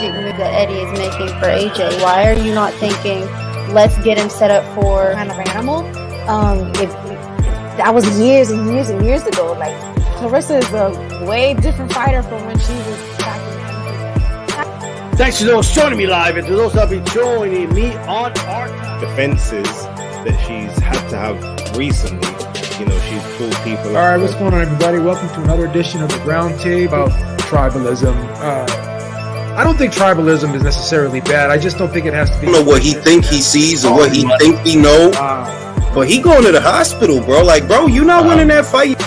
strategic move that Eddie is making for AJ? Why are you not thinking, let's get him set up for kind of animal? If that was years and years and years ago. Like, Clarissa is a way different fighter from when she was back in. Thanks to those joining me live and to those that will be joining me on our defenses that she's had to have recently. You know, she's pulled people. All right, what's going on, everybody? Welcome to another edition of the RoundTable about tribalism. I don't think tribalism is necessarily bad. I just don't think it has to be. I don't know what he think he sees or what he think he know. But he going to the hospital, bro. Like, bro, you not winning that fight.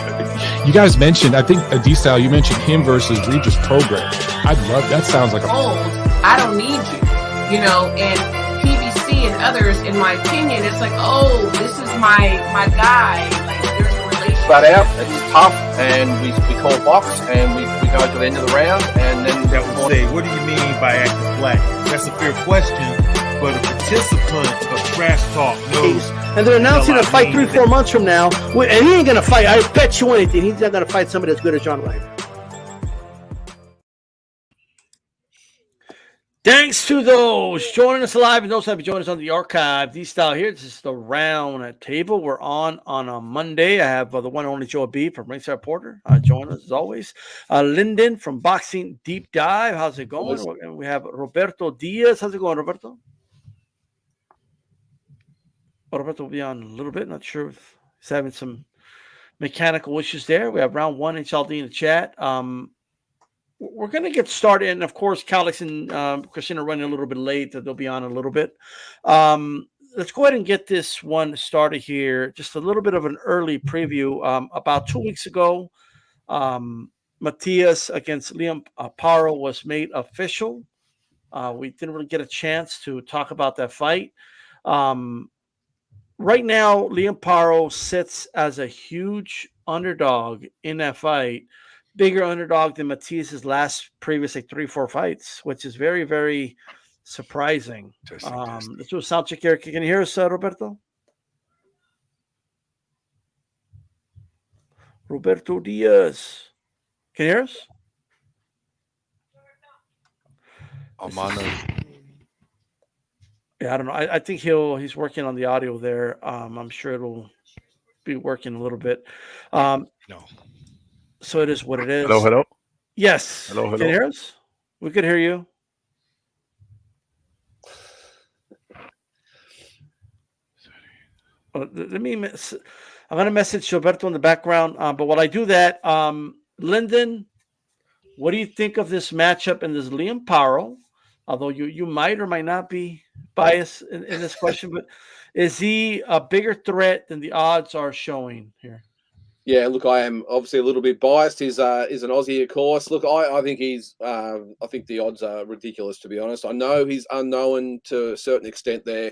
You guys mentioned, I think, D-Style, you mentioned him versus Regis program. I'd love, that sounds like a... I don't need you, you know, and PBC and others, in my opinion, it's like, oh, this is my guy. Like, there's a relationship. Flat out, it's tough, and we call box, and we go to the end of the round, and then... That would say, what do you mean by acting black? That's a fair question, but a participant of trash talk knows... And they're announcing a fight 3-4 months from now. And he ain't going to fight. I bet you anything. He's not going to fight somebody as good as John Ryan. Thanks to those joining us live and those that have joined us on the archive. D-Style here. This is the Round Table. We're on a Monday. I have the one and only Joe B from Ringside Reporter. Join us as always. Lyndon from Boxing Deep Dive. How's it going? And we have Roberto Diaz. How's it going, Roberto? Roberto will be on a little bit. Not sure if he's having some mechanical issues there. We have round one HLD in the chat. We're going to get started. And, of course, Calix and Christina are running a little bit late. They'll be on a little bit. Let's go ahead and get this one started here. Just a little bit of an early preview. About 2 weeks ago, Matias against Liam Paro was made official. We didn't really get a chance to talk about that fight. Right now, Liam Paro sits as a huge underdog in that fight, bigger underdog than Matias's last previous 3-4 fights, which is very, very surprising. Let's do a sound check here. Can you hear us, Roberto? Roberto Diaz. Can you hear us? Yeah, I don't know. I think he's working on the audio there. I'm sure it'll be working a little bit. No. So it is what it is. Hello. Yes. Hello. Can you hear us? We could hear you. I'm going to message Gilberto in the background. But while I do that, Lyndon, what do you think of this matchup and this Liam Paro? Although you might or might not be biased in this question, but is he a bigger threat than the odds are showing here? Yeah, look, I am obviously a little bit biased. He's an Aussie, of course. Look, I think I think the odds are ridiculous, to be honest. I know he's unknown to a certain extent there,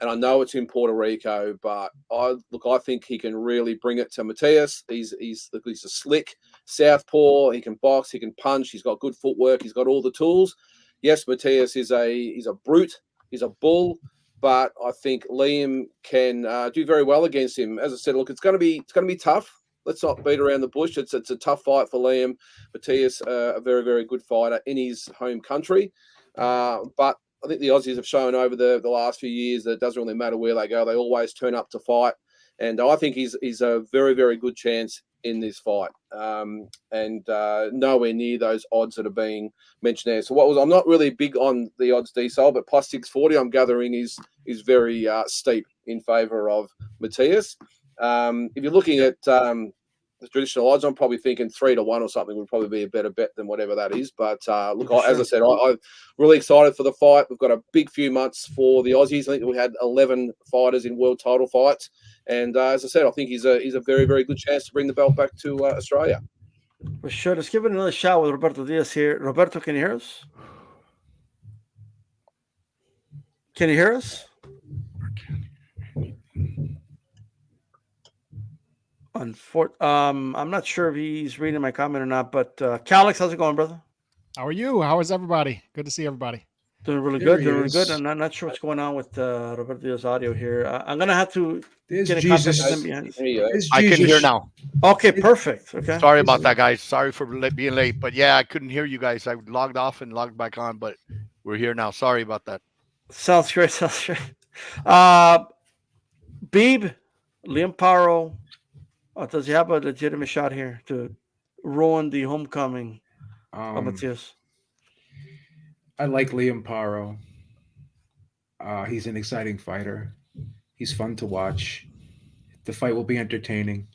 and I know it's in Puerto Rico, but I think he can really bring it to Matias. He's a slick southpaw. He can box. He can punch. He's got good footwork. He's got all the tools. Yes, Matias is a brute. He's a bull, but I think Liam can do very well against him. As I said, look, it's going to be tough. Let's not beat around the bush. It's a tough fight for Liam. Matias, a very, very good fighter in his home country. But I think the Aussies have shown over the last few years that it doesn't really matter where they go. They always turn up to fight. And I think he's a very, very good chance in this fight. And nowhere near those odds that are being mentioned there. So I'm not really big on the odds D-Sol, but plus 640 I'm gathering is very steep in favour of Matias. If you're looking at the traditional odds, I'm probably thinking 3-1 or something would probably be a better bet than whatever that is. But look, as I said, I'm really excited for the fight. We've got a big few months for the Aussies. I think we had 11 fighters in world title fights. And as I said, I think he's a very, very good chance to bring the belt back to Australia. For sure. Let's give it another shot with Roberto Diaz here. Roberto, can you hear us? Can you hear us? I'm not sure if he's reading my comment or not, but Calix, how's it going, brother? How are you? How is everybody? Good to see everybody. Doing really good. I'm not sure what's going on with Roberto Diaz's audio here. I'm going to have to get in contact with him behind. I can hear now. Okay, perfect. Okay. Sorry about that, guys. Sorry for being late. But yeah, I couldn't hear you guys. I logged off and logged back on, but we're here now. Sorry about that. Sounds great. Sounds great. Beeb, Liam Paro, does he have a legitimate shot here to ruin the homecoming of Matias? I like Liam Paro. He's an exciting fighter. He's fun to watch. The fight will be entertaining.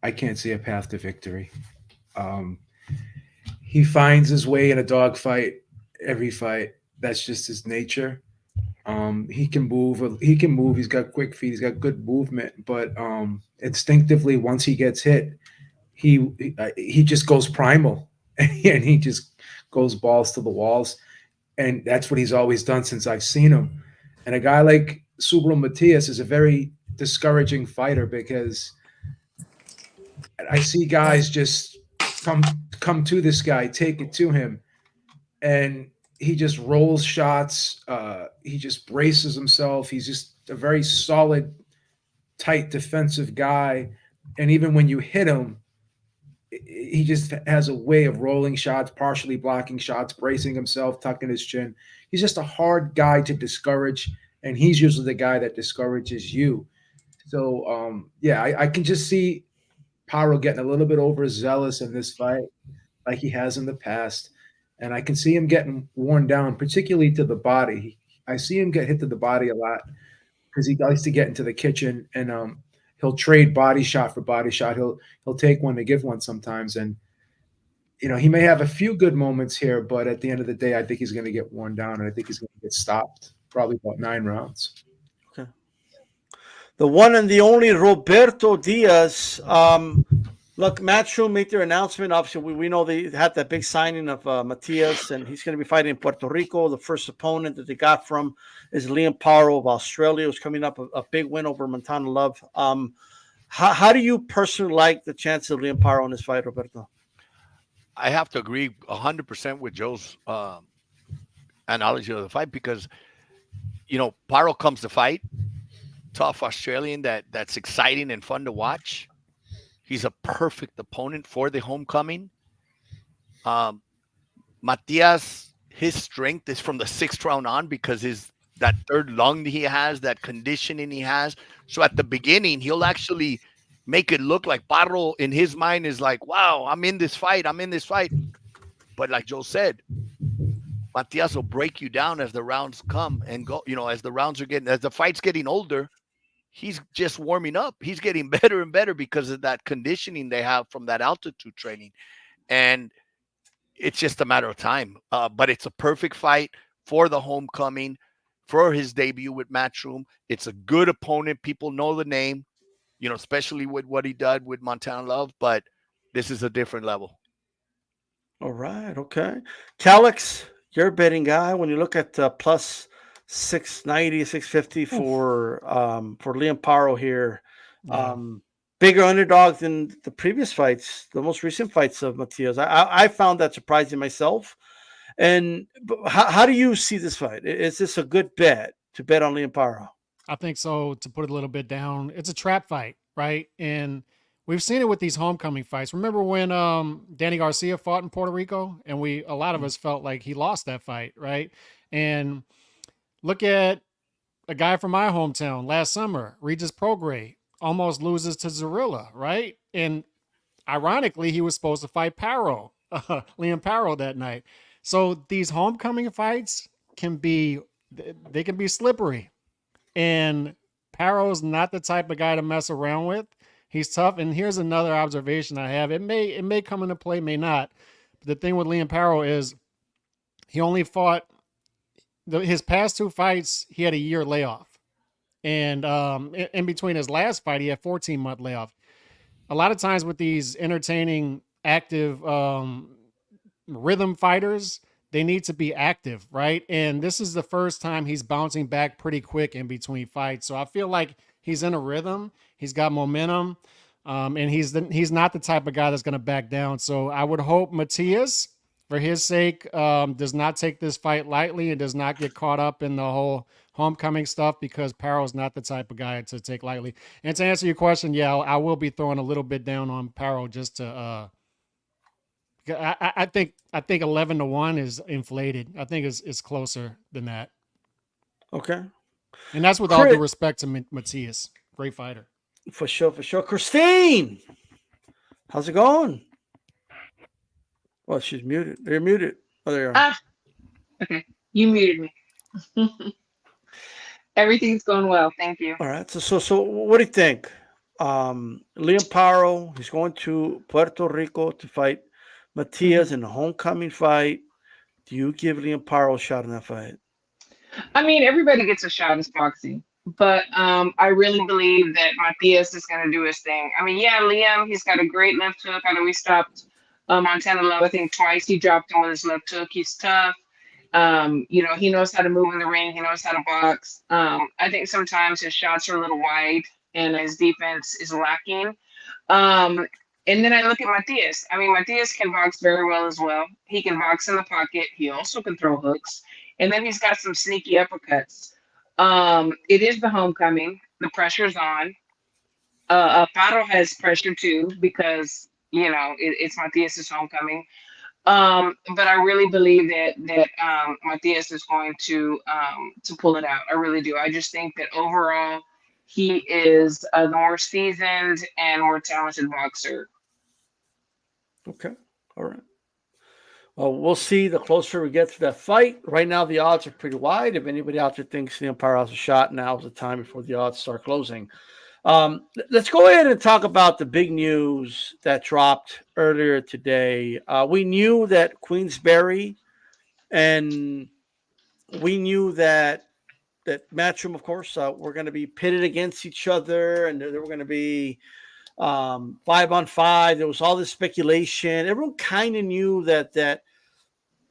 I can't see a path to victory. He finds his way in a dogfight every fight. That's just his nature. He can move. He can move. He's got quick feet. He's got good movement. But instinctively, once he gets hit, he just goes primal, and he just goes balls to the walls. And that's what he's always done since I've seen him. And a guy like Subriel Matias is a very discouraging fighter because I see guys just come to this guy, take it to him, and he just rolls shots. He just braces himself. He's just a very solid, tight defensive guy. And even when you hit him, he just has a way of rolling shots, partially blocking shots, bracing himself, tucking his chin. He's just a hard guy to discourage, and he's usually the guy that discourages you. So, I can just see Paro getting a little bit overzealous in this fight like he has in the past. And I can see him getting worn down, particularly to the body. I see him get hit to the body a lot because he likes to get into the kitchen, and he'll trade body shot for body shot. He'll take one to give one sometimes. And, he may have a few good moments here, but at the end of the day, I think he's going to get worn down, and I think he's going to get stopped probably about 9 rounds. Okay. The one and the only Roberto Diaz. Look, Matchroom made their announcement. Obviously, we know they had that big signing of Matias, and he's going to be fighting in Puerto Rico. The first opponent that they got from is Liam Paro of Australia, who's coming up a big win over Montana Love. How do you personally like the chance of Liam Paro in this fight, Roberto? I have to agree 100% with Joe's analogy of the fight because, Paro comes to fight, tough Australian that's exciting and fun to watch. He's a perfect opponent for the homecoming. Matias, his strength is from the 6th round on because that third lung he has, that conditioning he has. So at the beginning, he'll actually make it look like Paro in his mind is like, wow, I'm in this fight. But like Joe said, Matias will break you down as the rounds come and go, as the fight's getting older. He's just warming up. He's getting better and better because of that conditioning they have from that altitude training. And it's just a matter of time. But it's a perfect fight for the homecoming, for his debut with Matchroom. It's a good opponent. People know the name, especially with what he did with Montana Love. But this is a different level. All right. Okay. Calix, you're a betting guy. When you look at plus 690, 650 for Liam Paro here. Bigger underdog than the previous fights, the most recent fights of Matias. I found that surprising myself. And how do you see this fight? Is this a good bet to bet on Liam Paro? I think so. To put it a little bit down, it's a trap fight, right? And we've seen it with these homecoming fights. Remember when Danny Garcia fought in Puerto Rico, and a lot of us felt like he lost that fight, right? And look at a guy from my hometown last summer, Regis Prograis, almost loses to Zorilla, right? And ironically, he was supposed to fight Liam Paro that night. So these homecoming fights can be slippery. And Paro's not the type of guy to mess around with. He's tough. And here's another observation I have. It may come into play, may not. But the thing with Liam Paro is he only fought his past 2 fights, he had a year layoff. And in between his last fight, he had 14-month layoff. A lot of times with these entertaining, active rhythm fighters, they need to be active, right? And this is the first time he's bouncing back pretty quick in between fights. So I feel like he's in a rhythm. He's got momentum. And he's not the type of guy that's going to back down. So I would hope Matias, for his sake, does not take this fight lightly and does not get caught up in the whole homecoming stuff because Paro's not the type of guy to take lightly. And to answer your question, yeah, I will be throwing a little bit down on Paro just to I think 11-1 is inflated. I think it's closer than that. Okay. And that's with all due respect to Matias. Great fighter. For sure, for sure. Christine, how's it going? Well, she's muted. They're muted. Oh, there you are. Ah, okay. You muted me. Everything's going well. Thank you. All right. So what do you think? Liam Paro, he's going to Puerto Rico to fight Matias in a homecoming fight. Do you give Liam Paro a shot in that fight? I mean, everybody gets a shot at boxing, but I really believe that Matias is going to do his thing. I mean, yeah, Liam, he's got a great left hook. I know we stopped Montana Love, I think twice. He dropped him with his left hook. He's tough. He knows how to move in the ring. He knows how to box. I think sometimes his shots are a little wide and his defense is lacking. And then I look at Matias. I mean, Matias can box very well as well. He can box in the pocket. He also can throw hooks. And then he's got some sneaky uppercuts. It is the homecoming. The pressure's on. Paro has pressure too because, it's Matias' homecoming. But I really believe that Matias is going to pull it out. I really do. I just think that overall he is a more seasoned and more talented boxer. Okay. All right. Well, we'll see the closer we get to that fight. Right now, the odds are pretty wide. If anybody out there thinks the Empire has a shot, now is the time before the odds start closing. Let's go ahead and talk about the big news that dropped earlier today. We knew that Queensberry and we knew that Matchroom, of course, were going to be pitted against each other, and there were going to be 5-on-5. There was all this speculation. Everyone kind of knew that the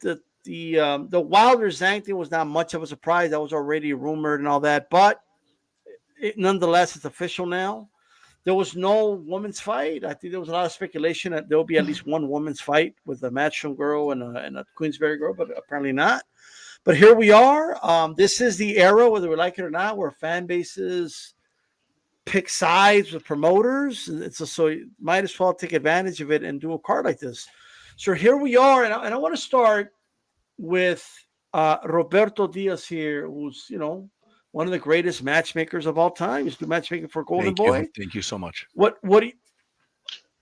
Wilder Zhang thing was not much of a surprise. That was already rumored and all that, but nonetheless, it's official now. There was no women's fight. I think there was a lot of speculation that there will be at least one women's fight with a Matchroom girl and a Queensberry girl, but apparently not. But here we are. This is the era, whether we like it or not, where fan bases pick sides with promoters. So you might as well take advantage of it and do a card like this. So here we are, and I want to start with Roberto Diaz here, who's one of the greatest matchmakers of all time. He's been matchmaking for Golden Boy. Thank you so much. What do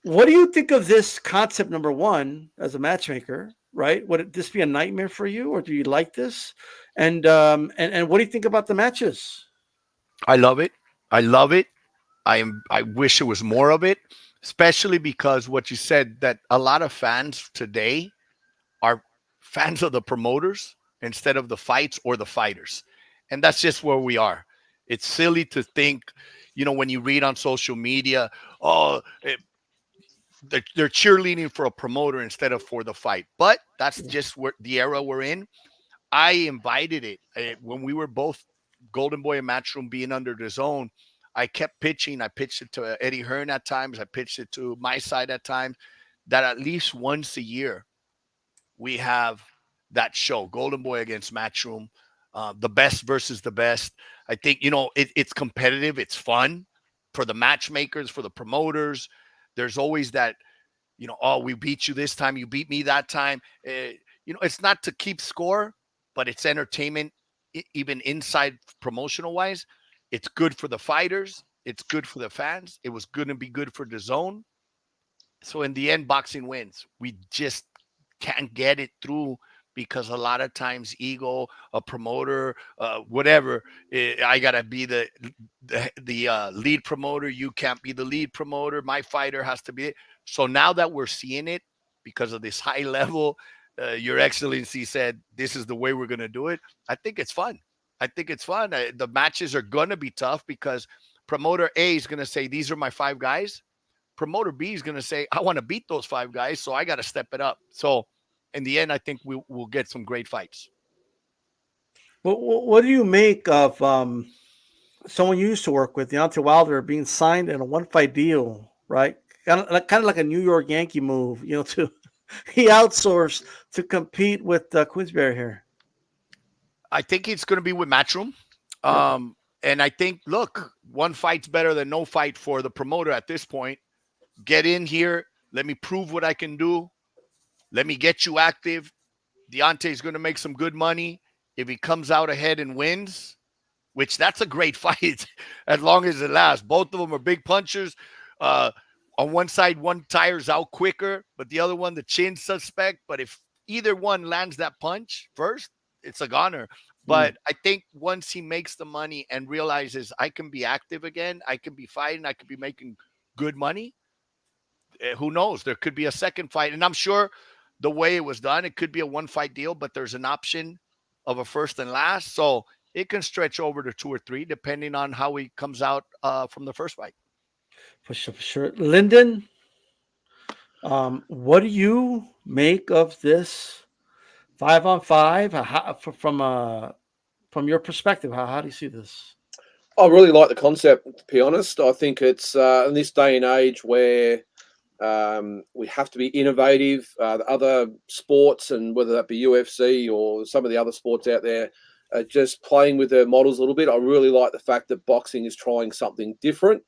you think of this concept? Number one, as a matchmaker, right? Would this be a nightmare for you, or do you like this? And what do you think about the matches? I love it. I wish there was more of it, especially because what you said, that a lot of fans today are fans of the promoters instead of the fights or the fighters. And that's just where we are. It's silly to think, when you read on social media, they're cheerleading for a promoter instead of for the fight. But that's just the era we're in. I invited it when we were both Golden Boy and Matchroom being under the zone. I kept pitching. I pitched it to Eddie Hearn at times. I pitched it to my side at times, that at least once a year we have that show, Golden Boy against Matchroom, the best versus the best. I think, it's competitive. It's fun for the matchmakers, for the promoters. There's always that, we beat you this time, you beat me that time. It's not to keep score, but it's entertainment, even inside promotional wise. It's good for the fighters. It's good for the fans. It was going to be good for the zone. So in the end, boxing wins. We just can't get it through because a lot of times ego, a promoter, whatever, I got to be the lead promoter. You can't be the lead promoter. My fighter has to be it. So now that we're seeing it because of this high level, Your Excellency said, this is the way we're going to do it. I think it's fun. The matches are going to be tough because promoter A is going to say, these are my 5 guys. Promoter B is going to say, I want to beat those 5 guys, so I got to step it up. So in the end, I think we'll get some great fights. Well, what do you make of someone you used to work with, Deontay Wilder, being signed in a 1-fight deal, right? Kind of like a New York Yankee move, he outsourced to compete with Queensberry here. I think it's going to be with Matchroom. And I think, look, 1 fight's better than no fight for the promoter at this point. Get in here. Let me prove what I can do. let me get you active. Deontay's going to make some good money. If he comes out ahead and wins, which that's a great fight as long as it lasts. Both of them are big punchers. On one side, one tires out quicker, but the other one, the chin suspect. But if either one lands that punch first, it's a goner. But I think once he makes the money and realizes I can be active again, I can be fighting, I could be making good money, who knows? There could be a second fight. And I'm sure the way it was done, it could be a one-fight deal, but there's an option of a first and last. So it can stretch over to 2 or 3, depending on how he comes out from the first fight. For sure. Lyndon, what do you make of this 5-on-5? From your perspective, how do you see this? I really like the concept, to be honest. I think it's in this day and age where we have to be innovative. The other sports, and whether that be UFC or some of the other sports out there, just playing with their models a little bit. I really like the fact that boxing is trying something different.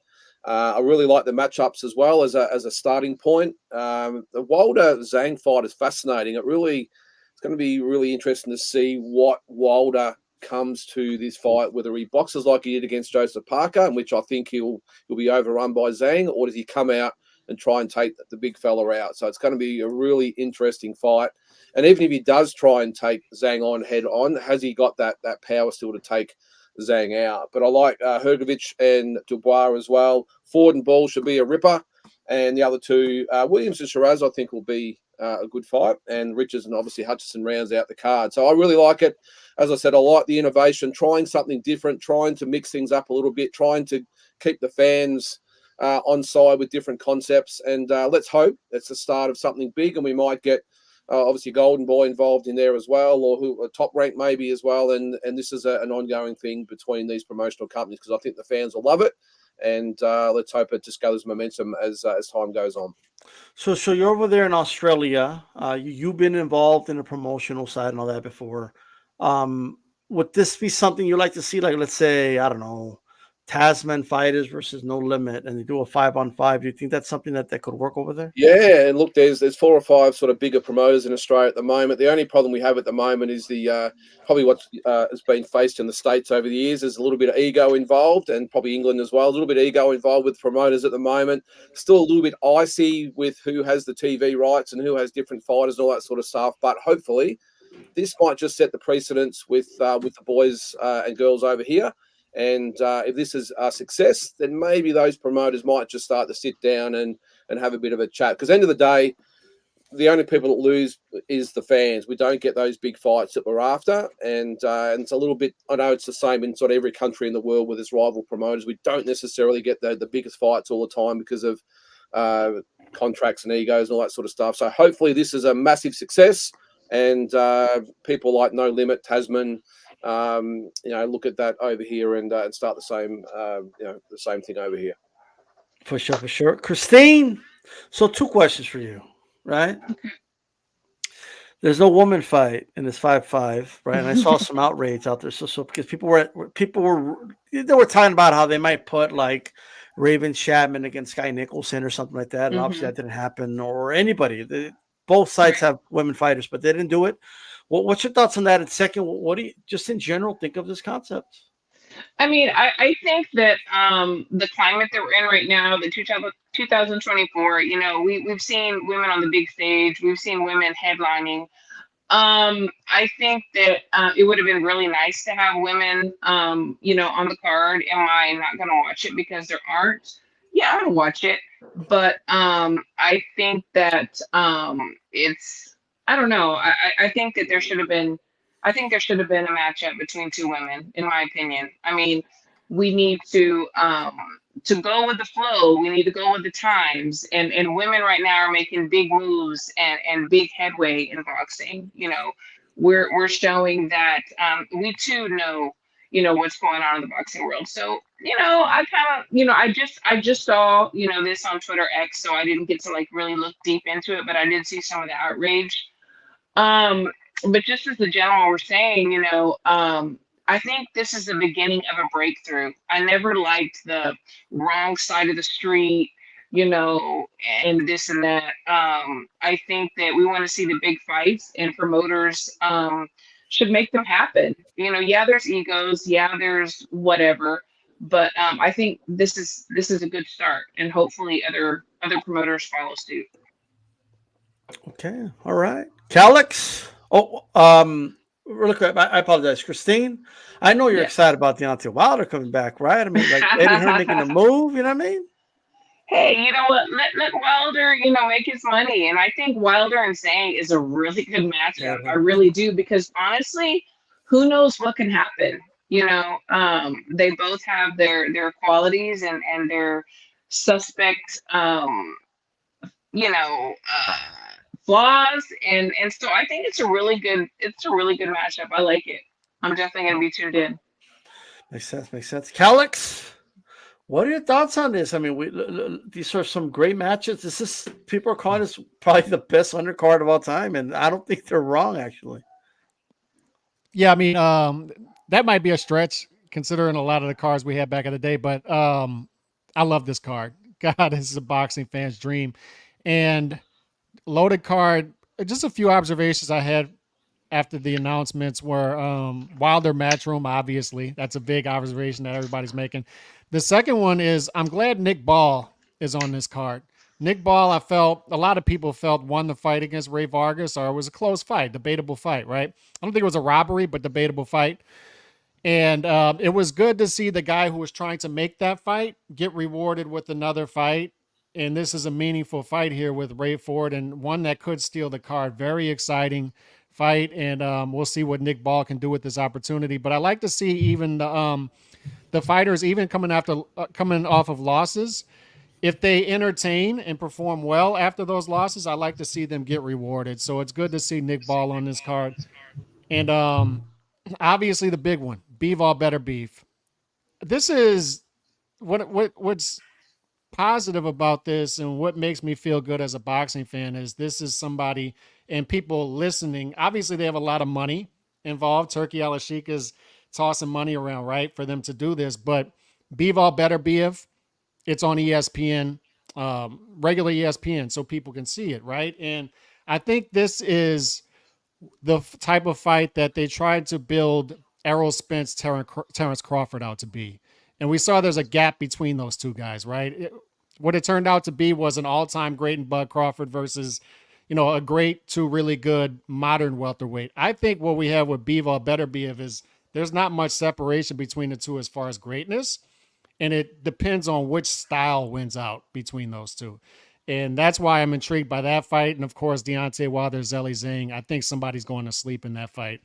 I really like the matchups as well as a starting point. The Wilder Zhang fight is fascinating. It's going to be really interesting to see what Wilder comes to this fight, whether he boxes like he did against Joseph Parker, in which I think he'll be overrun by Zhang, or does he come out and try and take the big fella out? So it's going to be a really interesting fight. And even if he does try and take Zhang on head on, has he got that power still to take Zhang out? But I like Hrgovic and Dubois as well. Ford and Ball should be a ripper. And the other two, Williams and Shiraz, I think will be a good fight. And Richards and obviously Hutchison rounds out the card. So I really like it. As I said, I like the innovation, trying something different, trying to mix things up a little bit, trying to keep the fans on side with different concepts. And let's hope it's the start of something big, and we might get obviously Golden Boy involved in there as well, or a top rank maybe as well. And this is an ongoing thing between these promotional companies, because I think the fans will love it. And let's hope it just gathers momentum as time goes on. So you're over there in Australia. You've been involved in the promotional side and all that before. Would this be something you like to see? Like, let's say, I don't know, Tasman fighters versus No Limit, and they do a 5-on-5. Do you think that's something that could work over there? Yeah, and look, there's 4 or 5 sort of bigger promoters in Australia at the moment. The only problem we have at the moment is the probably what has been faced in the States over the years is a little bit of ego involved, and probably England as well. A little bit of ego involved with promoters at the moment. Still a little bit icy with who has the TV rights and who has different fighters and all that sort of stuff. But hopefully, this might just set the precedence with the boys and girls over here. And if this is a success, then maybe those promoters might just start to sit down and have a bit of a chat. Because at the end of the day, the only people that lose is the fans. We don't get those big fights that we're after. And it's a little bit, I know it's the same in sort of every country in the world with its rival promoters. We don't necessarily get the biggest fights all the time because of contracts and egos and all that sort of stuff. So hopefully this is a massive success. And people like No Limit, Tasman, look at that over here and start the same thing over here. For sure. Christine, so 2 questions for you, right? There's no woman fight in this 5-5, right? And I saw some outrage out there. So because people were talking about how they might put like Raven Chapman against Sky Nicholson or something like that, and obviously that didn't happen, or anybody. Both sides have women fighters, but they didn't do it. What's your thoughts on that? And second, what do you just in general think of this concept? I mean, I think that the climate that we're in right now, the 2024, we've seen women on the big stage. We've seen women headlining. I think that it would have been really nice to have women, on the card. Am I not going to watch it because there aren't? Yeah, I'll watch it. But I think that I don't know. I think that there should have been a matchup between 2 women, in my opinion. I mean, we need to go with the flow. We need to go with the times. And women right now are making big moves and big headway in boxing. We're showing that we too know what's going on in the boxing world. So, I kind of, I just saw, this on Twitter X, so I didn't get to like really look deep into it, but I did see some of the outrage. But just as the gentleman were saying, I think this is the beginning of a breakthrough. I never liked the wrong side of the street, you know, and this and that. I think that we want to see the big fights, and promoters should make them happen. You know, yeah, there's egos, yeah, there's whatever, but I think this is a good start, and hopefully other promoters follow suit. Okay. All right. Calix. Oh, really quick. I apologize, Christine. I know you're Yeah. excited about Deontay Wilder coming back, right? I mean, like Eddie Hearn making a move. You know what I mean? Hey, you know what? Let Wilder, you know, make his money. And I think Wilder and Zhang is a really good matchup. I really do, because honestly, who knows what can happen? You know, they both have their qualities and their suspect, you know, flaws, and so I think it's a really good matchup. I like it. I'm definitely gonna be tuned in. Makes sense. Makes sense. Calix. What are your thoughts on this? I mean, these are some great matches. This is, people are calling this probably the best undercard of all time, and I don't think they're wrong, actually. Yeah, I mean, that might be a stretch considering a lot of the cards we had back in the day, but I love this card. God, this is a boxing fan's dream. And loaded card, just a few observations I had after the announcements were Wilder Matchroom, obviously. That's a big observation that everybody's making. The second one is I'm glad Nick Ball is on this card. Nick Ball, I felt, a lot of people felt won the fight against Ray Vargas, or it was a close fight, debatable fight, right? I don't think it was a robbery, but debatable fight. And it was good to see the guy who was trying to make that fight get rewarded with another fight. And this is a meaningful fight here with Ray Ford, and one that could steal the card. Very exciting fight, and we'll see what Nick Ball can do with this opportunity. But I like to see even the fighters, even coming off of losses, if they entertain and perform well after those losses, I like to see them get rewarded. So it's good to see Nick Ball on this card. And obviously the big one, Bivol Better Beef. This is what's positive about this, and what makes me feel good as a boxing fan is this is somebody, and people listening, obviously they have a lot of money involved. Turkey Al-Ashik is tossing money around, right, for them to do this. But Bivol Better Beef, it's on ESPN, regular ESPN, so people can see it, right? And I think this is the type of fight that they tried to build Errol Spence, Terrence Crawford out to be. And we saw there's a gap between those two guys, right? What it turned out to be was an all-time great in Bud Crawford versus, you know, a great to really good modern welterweight. I think what we have with Bivol Better Beef is there's not much separation between the two as far as greatness. And it depends on which style wins out between those two. And that's why I'm intrigued by that fight. And of course, Deontay Wilder, Zhilei Zhang. I think somebody's going to sleep in that fight.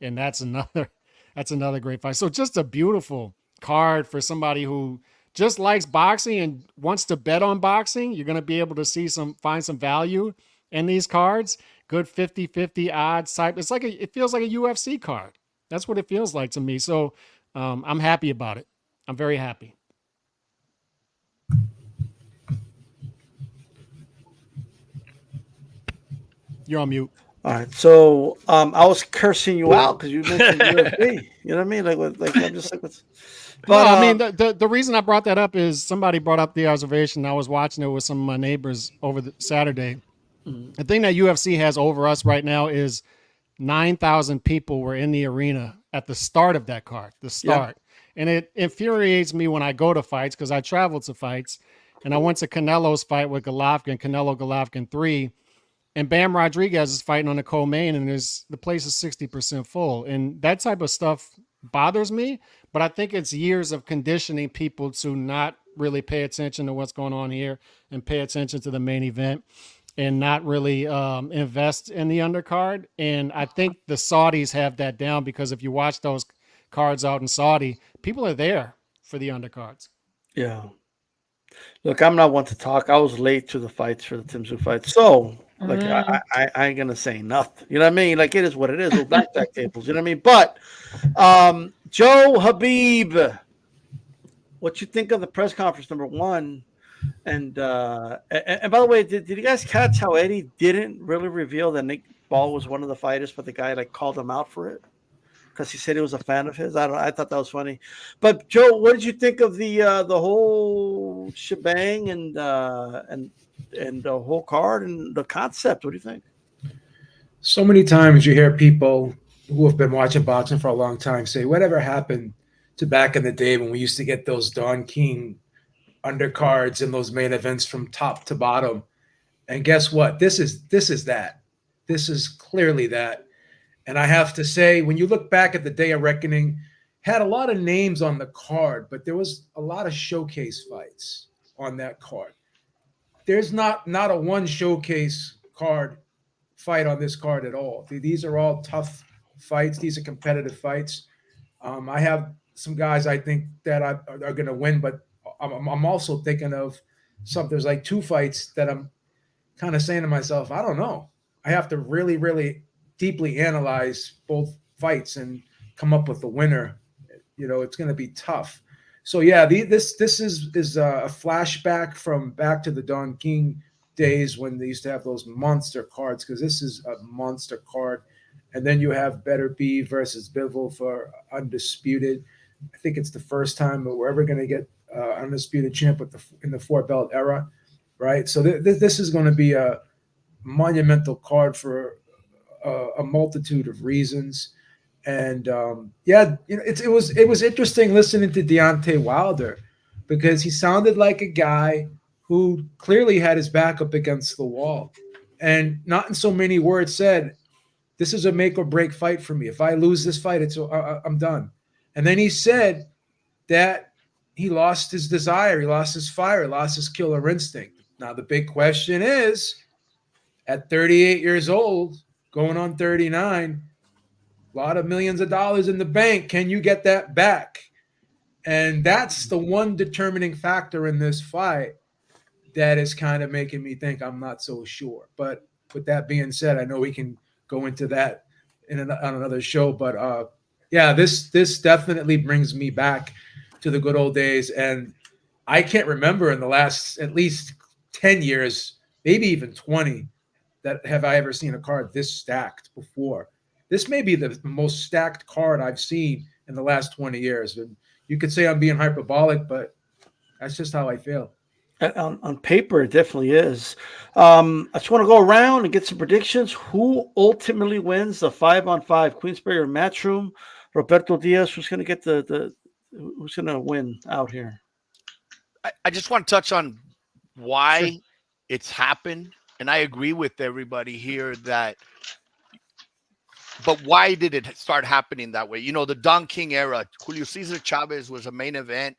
And that's another great fight. So just a beautiful card for somebody who just likes boxing and wants to bet on boxing. You're going to be able to find some value in these cards. Good 50-50 odds type. It feels like a UFC card. That's what it feels like to me. So I'm happy about it. I'm very happy. You're on mute. All right. So I was cursing you out because you mentioned UFC. You know what I mean? I'm just like, what's... But no, I mean, the reason I brought that up is somebody brought up the observation. I was watching it with some of my neighbors over the Saturday. Mm-hmm. The thing that UFC has over us right now is 9,000 people were in the arena at the start of that card, Yeah. And it infuriates me when I go to fights because I travel to fights. And I went to Canelo's fight with Golovkin, Canelo Golovkin 3. And Bam Rodriguez is fighting on the co-main, and the place is 60% full. And that type of stuff bothers me. But I think it's years of conditioning people to not really pay attention to what's going on here and pay attention to the main event and not really invest in the undercard. And I think the Saudis have that down, because if you watch those cards out in Saudi, people are there for the undercards. Yeah. Look, I'm not one to talk. I was late to the fights for the Tim Tszyu fight. So, like, I ain't going to say nothing. You know what I mean? Like, it is what it is. Little blackjack tables. You know what I mean? But, Joe Habib, what you think of the press conference, number one? And by the way, did you guys catch how Eddie didn't really reveal that Nick Ball was one of the fighters, but the guy, like, called him out for it? because he said he was a fan of his. I thought that was funny. But Joe, what did you think of the whole shebang and the whole card and the concept? What do you think? So many times you hear people who have been watching boxing for a long time say, whatever happened to back in the day when we used to get those Don King undercards and those main events from top to bottom? And guess what? This is that. This is clearly that. And I have to say, when you look back at the Day of Reckoning, had a lot of names on the card, but there was a lot of showcase fights on that card. There's not a one showcase card fight on this card at all. These are all tough fights. These are competitive fights. I have some guys I think that are going to win, but I'm also thinking of some. There's like 2 fights that I'm kind of saying to myself, I don't know. I have to really, really deeply analyze both fights and come up with the winner. It's going to be tough. So yeah, this is a flashback from back to the Don King days when they used to have those monster cards, because this is a monster card. And then you have Better Be versus Bivol for Undisputed. I think it's the first time that we're ever going to get Undisputed champ in the 4-belt era, right? So this is going to be a monumental card for a multitude of reasons. And it was interesting listening to Deontay Wilder, because he sounded like a guy who clearly had his back up against the wall, and not in so many words said, this is a make or break fight for me. If I lose this fight, I'm done. And then he said that he lost his desire, he lost his fire, he lost his killer instinct. Now the big question is, at 38 years old, going on 39, a lot of millions of dollars in the bank, can you get that back? And that's the one determining factor in this fight that is kind of making me think I'm not so sure. But with that being said, I know we can go into that on another show. But this definitely brings me back to the good old days. And I can't remember in the last at least 10 years, maybe even 20, that have I ever seen a card this stacked before. This may be the most stacked card I've seen in the last 20 years. And you could say I'm being hyperbolic, but that's just how I feel. On paper, it definitely is. I just want to go around and get some predictions. Who ultimately wins the 5-on-5, Queensberry or Matchroom? Roberto Diaz, who's going to get who's going to win out here? I just want to touch on why it's happened. And I agree with everybody here that, but why did it start happening that way? The Don King era, Julio Cesar Chavez was a main event.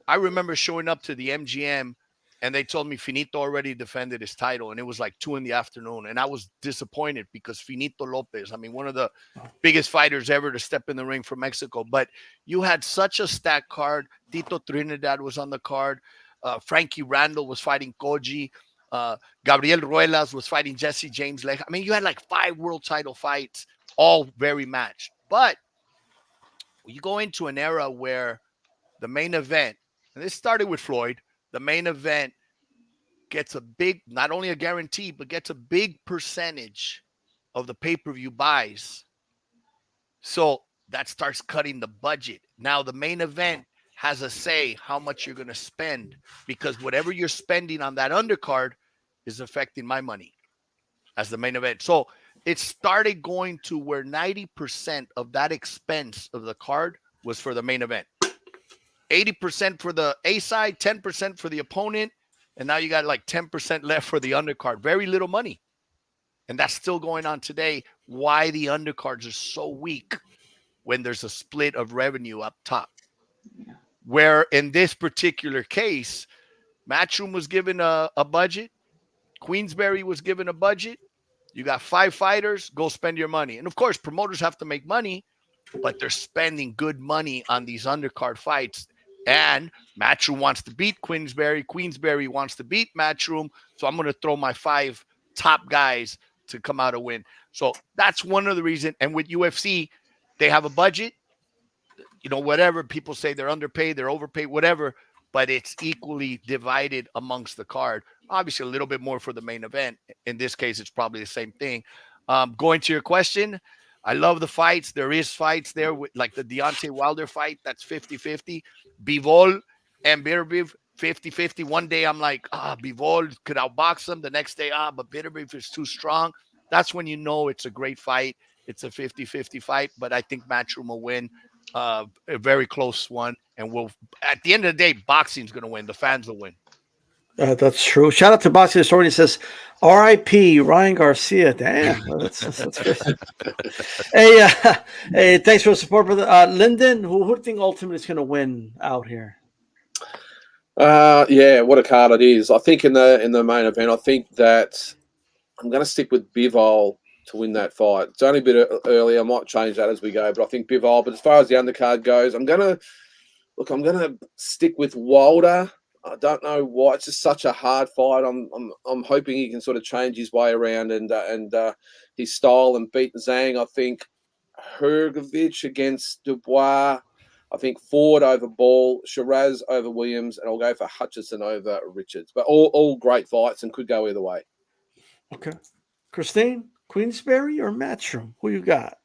I remember showing up to the MGM and they told me Finito already defended his title, and it was like 2 p.m. And I was disappointed because Finito Lopez, one of the biggest fighters ever to step in the ring for Mexico. But you had such a stacked card. Tito Trinidad was on the card. Frankie Randall was fighting Koji. Gabriel Ruelas was fighting Jesse James Leja. You had like 5 world title fights, all very matched. But you go into an era where the main event, and this started with Floyd, the main event gets a big, not only a guarantee, but gets a big percentage of the pay-per-view buys. So that starts cutting the budget. Now the main event has a say how much you're going to spend, because whatever you're spending on that undercard is affecting my money as the main event. So it started going to where 90% of that expense of the card was for the main event. 80% for the A side, 10% for the opponent, and now you got like 10% left for the undercard. Very little money. And that's still going on today. Why the undercards are so weak when there's a split of revenue up top. Yeah. Where in this particular case, Matchroom was given a budget. Queensberry was given a budget. You got 5 fighters, go spend your money. And of course, promoters have to make money, but they're spending good money on these undercard fights. And Matchroom wants to beat Queensberry. Queensberry wants to beat Matchroom. So I'm going to throw my 5 top guys to come out a win. So that's one of the reasons. And with UFC, they have a budget. Whatever people say, they're underpaid, they're overpaid, whatever, but it's equally divided amongst the card. Obviously, a little bit more for the main event. In this case, it's probably the same thing. Going to your question, I love the fights. There is fights there with like the Deontay Wilder fight. That's 50-50. Bivol and Beterbiev 50-50. One day I'm like, Bivol could outbox him. The next day, but Beterbiev is too strong. That's when you know it's a great fight. It's a 50-50 fight, but I think Matchroom will win a very close one. And at the end of the day, boxing's going to win. The fans will win. That's true. Shout out to Boxing Historian. He says, R.I.P. Ryan Garcia. Damn, that's good. Hey, thanks for the support, brother. Lyndon, who do you think ultimately is going to win out here? Yeah, what a card it is. I think in the main event, I think that I'm going to stick with Bivol to win that fight. It's only a bit early. I might change that as we go, but I think Bivol. But as far as the undercard goes, I'm going to stick with Wilder. I don't know why. It's just such a hard fight. I'm hoping he can sort of change his way around and his style and beat Zhang. I think Hrgovic against Dubois. I think Ford over Ball, Shiraz over Williams, and I'll go for Hutchison over Richards. But all great fights and could go either way. Okay. Christine, Queensberry or Matchroom? Who you got?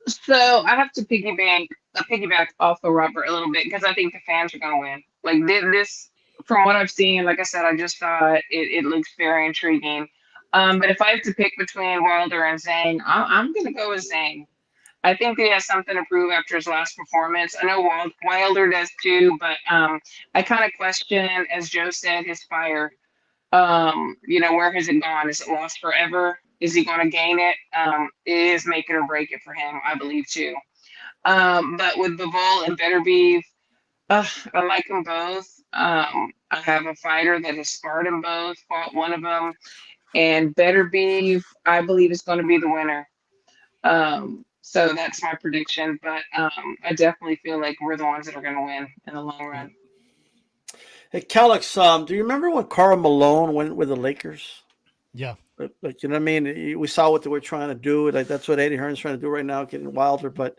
So I have to piggyback off of Robert a little bit because I think the fans are going to win. Like this, from what I've seen, like I said, I just thought it looks very intriguing. But if I have to pick between Wilder and Zhang, I'm going to go with Zhang. I think he has something to prove after his last performance. I know Wilder does too, but I kind of question, as Joe said, his fire. Where has it gone? Is it lost forever? Is he going to gain it? It is make it or break it for him, I believe too. But with Bivol and Beterbiev, I like them both. I have a fighter that has sparred them both, fought one of them, and Beterbiev, I believe, is going to be the winner. So that's my prediction, but I definitely feel like we're the ones that are going to win in the long run. Hey, Calix, do you remember when Karl Malone went with the Lakers? Yeah. Like, you know what I mean? We saw what they were trying to do. Like, that's what Eddie Hearn's trying to do right now, getting Wilder. But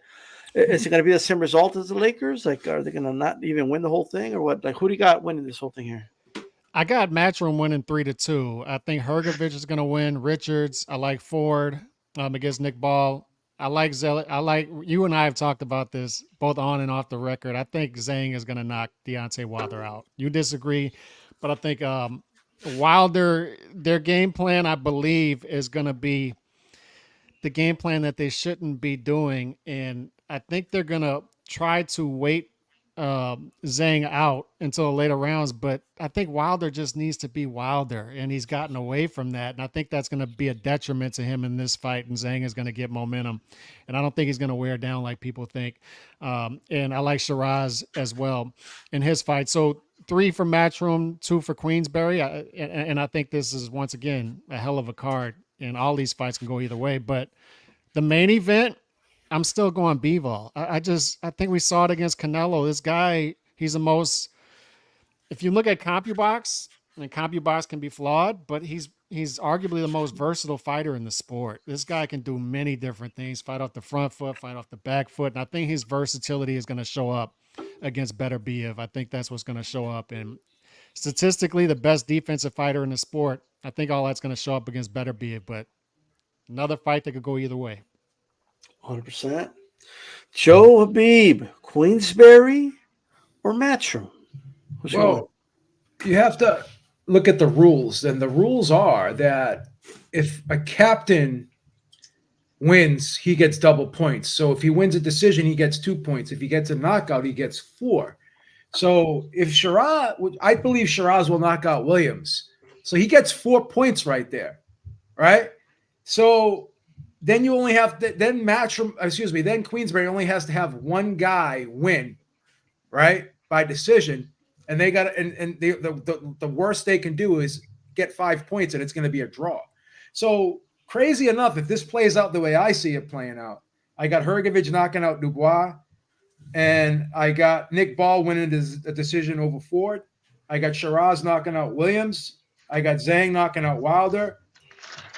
is it going to be the same result as the Lakers? Like, are they going to not even win the whole thing or what? Like, who do you got winning this whole thing here? I got Matchroom winning 3-2. I think Hrgovic is going to win. Richards, I like Ford against Nick Ball. I like Zealot. I like, you and I have talked about this both on and off the record. I think Zhang is going to knock Deontay Wilder out. You disagree, but I think Wilder, their game plan, I believe, is going to be the game plan that they shouldn't be doing. And I think they're going to try to wait Zhang out until later rounds, but I think Wilder just needs to be Wilder, and he's gotten away from that. And I think that's going to be a detriment to him in this fight, and Zhang is going to get momentum. And I don't think he's going to wear down like people think. And I like Shiraz as well in his fight. So 3 for Matchroom, 2 for Queensberry. And I think this is, once again, a hell of a card, and all these fights can go either way. But the main event, I'm still going Bivol. I think we saw it against Canelo. This guy, he's the most, if you look at CompuBox, and CompuBox can be flawed, but he's arguably the most versatile fighter in the sport. This guy can do many different things, fight off the front foot, fight off the back foot. And I think his versatility is going to show up against Beterbiev. I think that's what's going to show up. And statistically, the best defensive fighter in the sport, I think all that's going to show up against Beterbiev. But another fight that could go either way. 100%. Joe Habib, Queensberry or Matchroom? Well, you have to look at the rules, and the rules are that if a captain wins, he gets double points. So if he wins a decision, he gets 2 points. If he gets a knockout, he gets 4. So if Shiraz, I believe Shiraz will knock out Williams. So he gets 4 points right there, right? So then you only have to, then Queensberry only has to have one guy win, right, by decision, and they got, and the worst they can do is get 5 points, and it's going to be a draw. So crazy enough, if this plays out the way I see it playing out, I got Hrgovic knocking out Dubois, and I got Nick Ball winning a decision over Ford. I got Shiraz knocking out Williams. I got Zhang knocking out Wilder.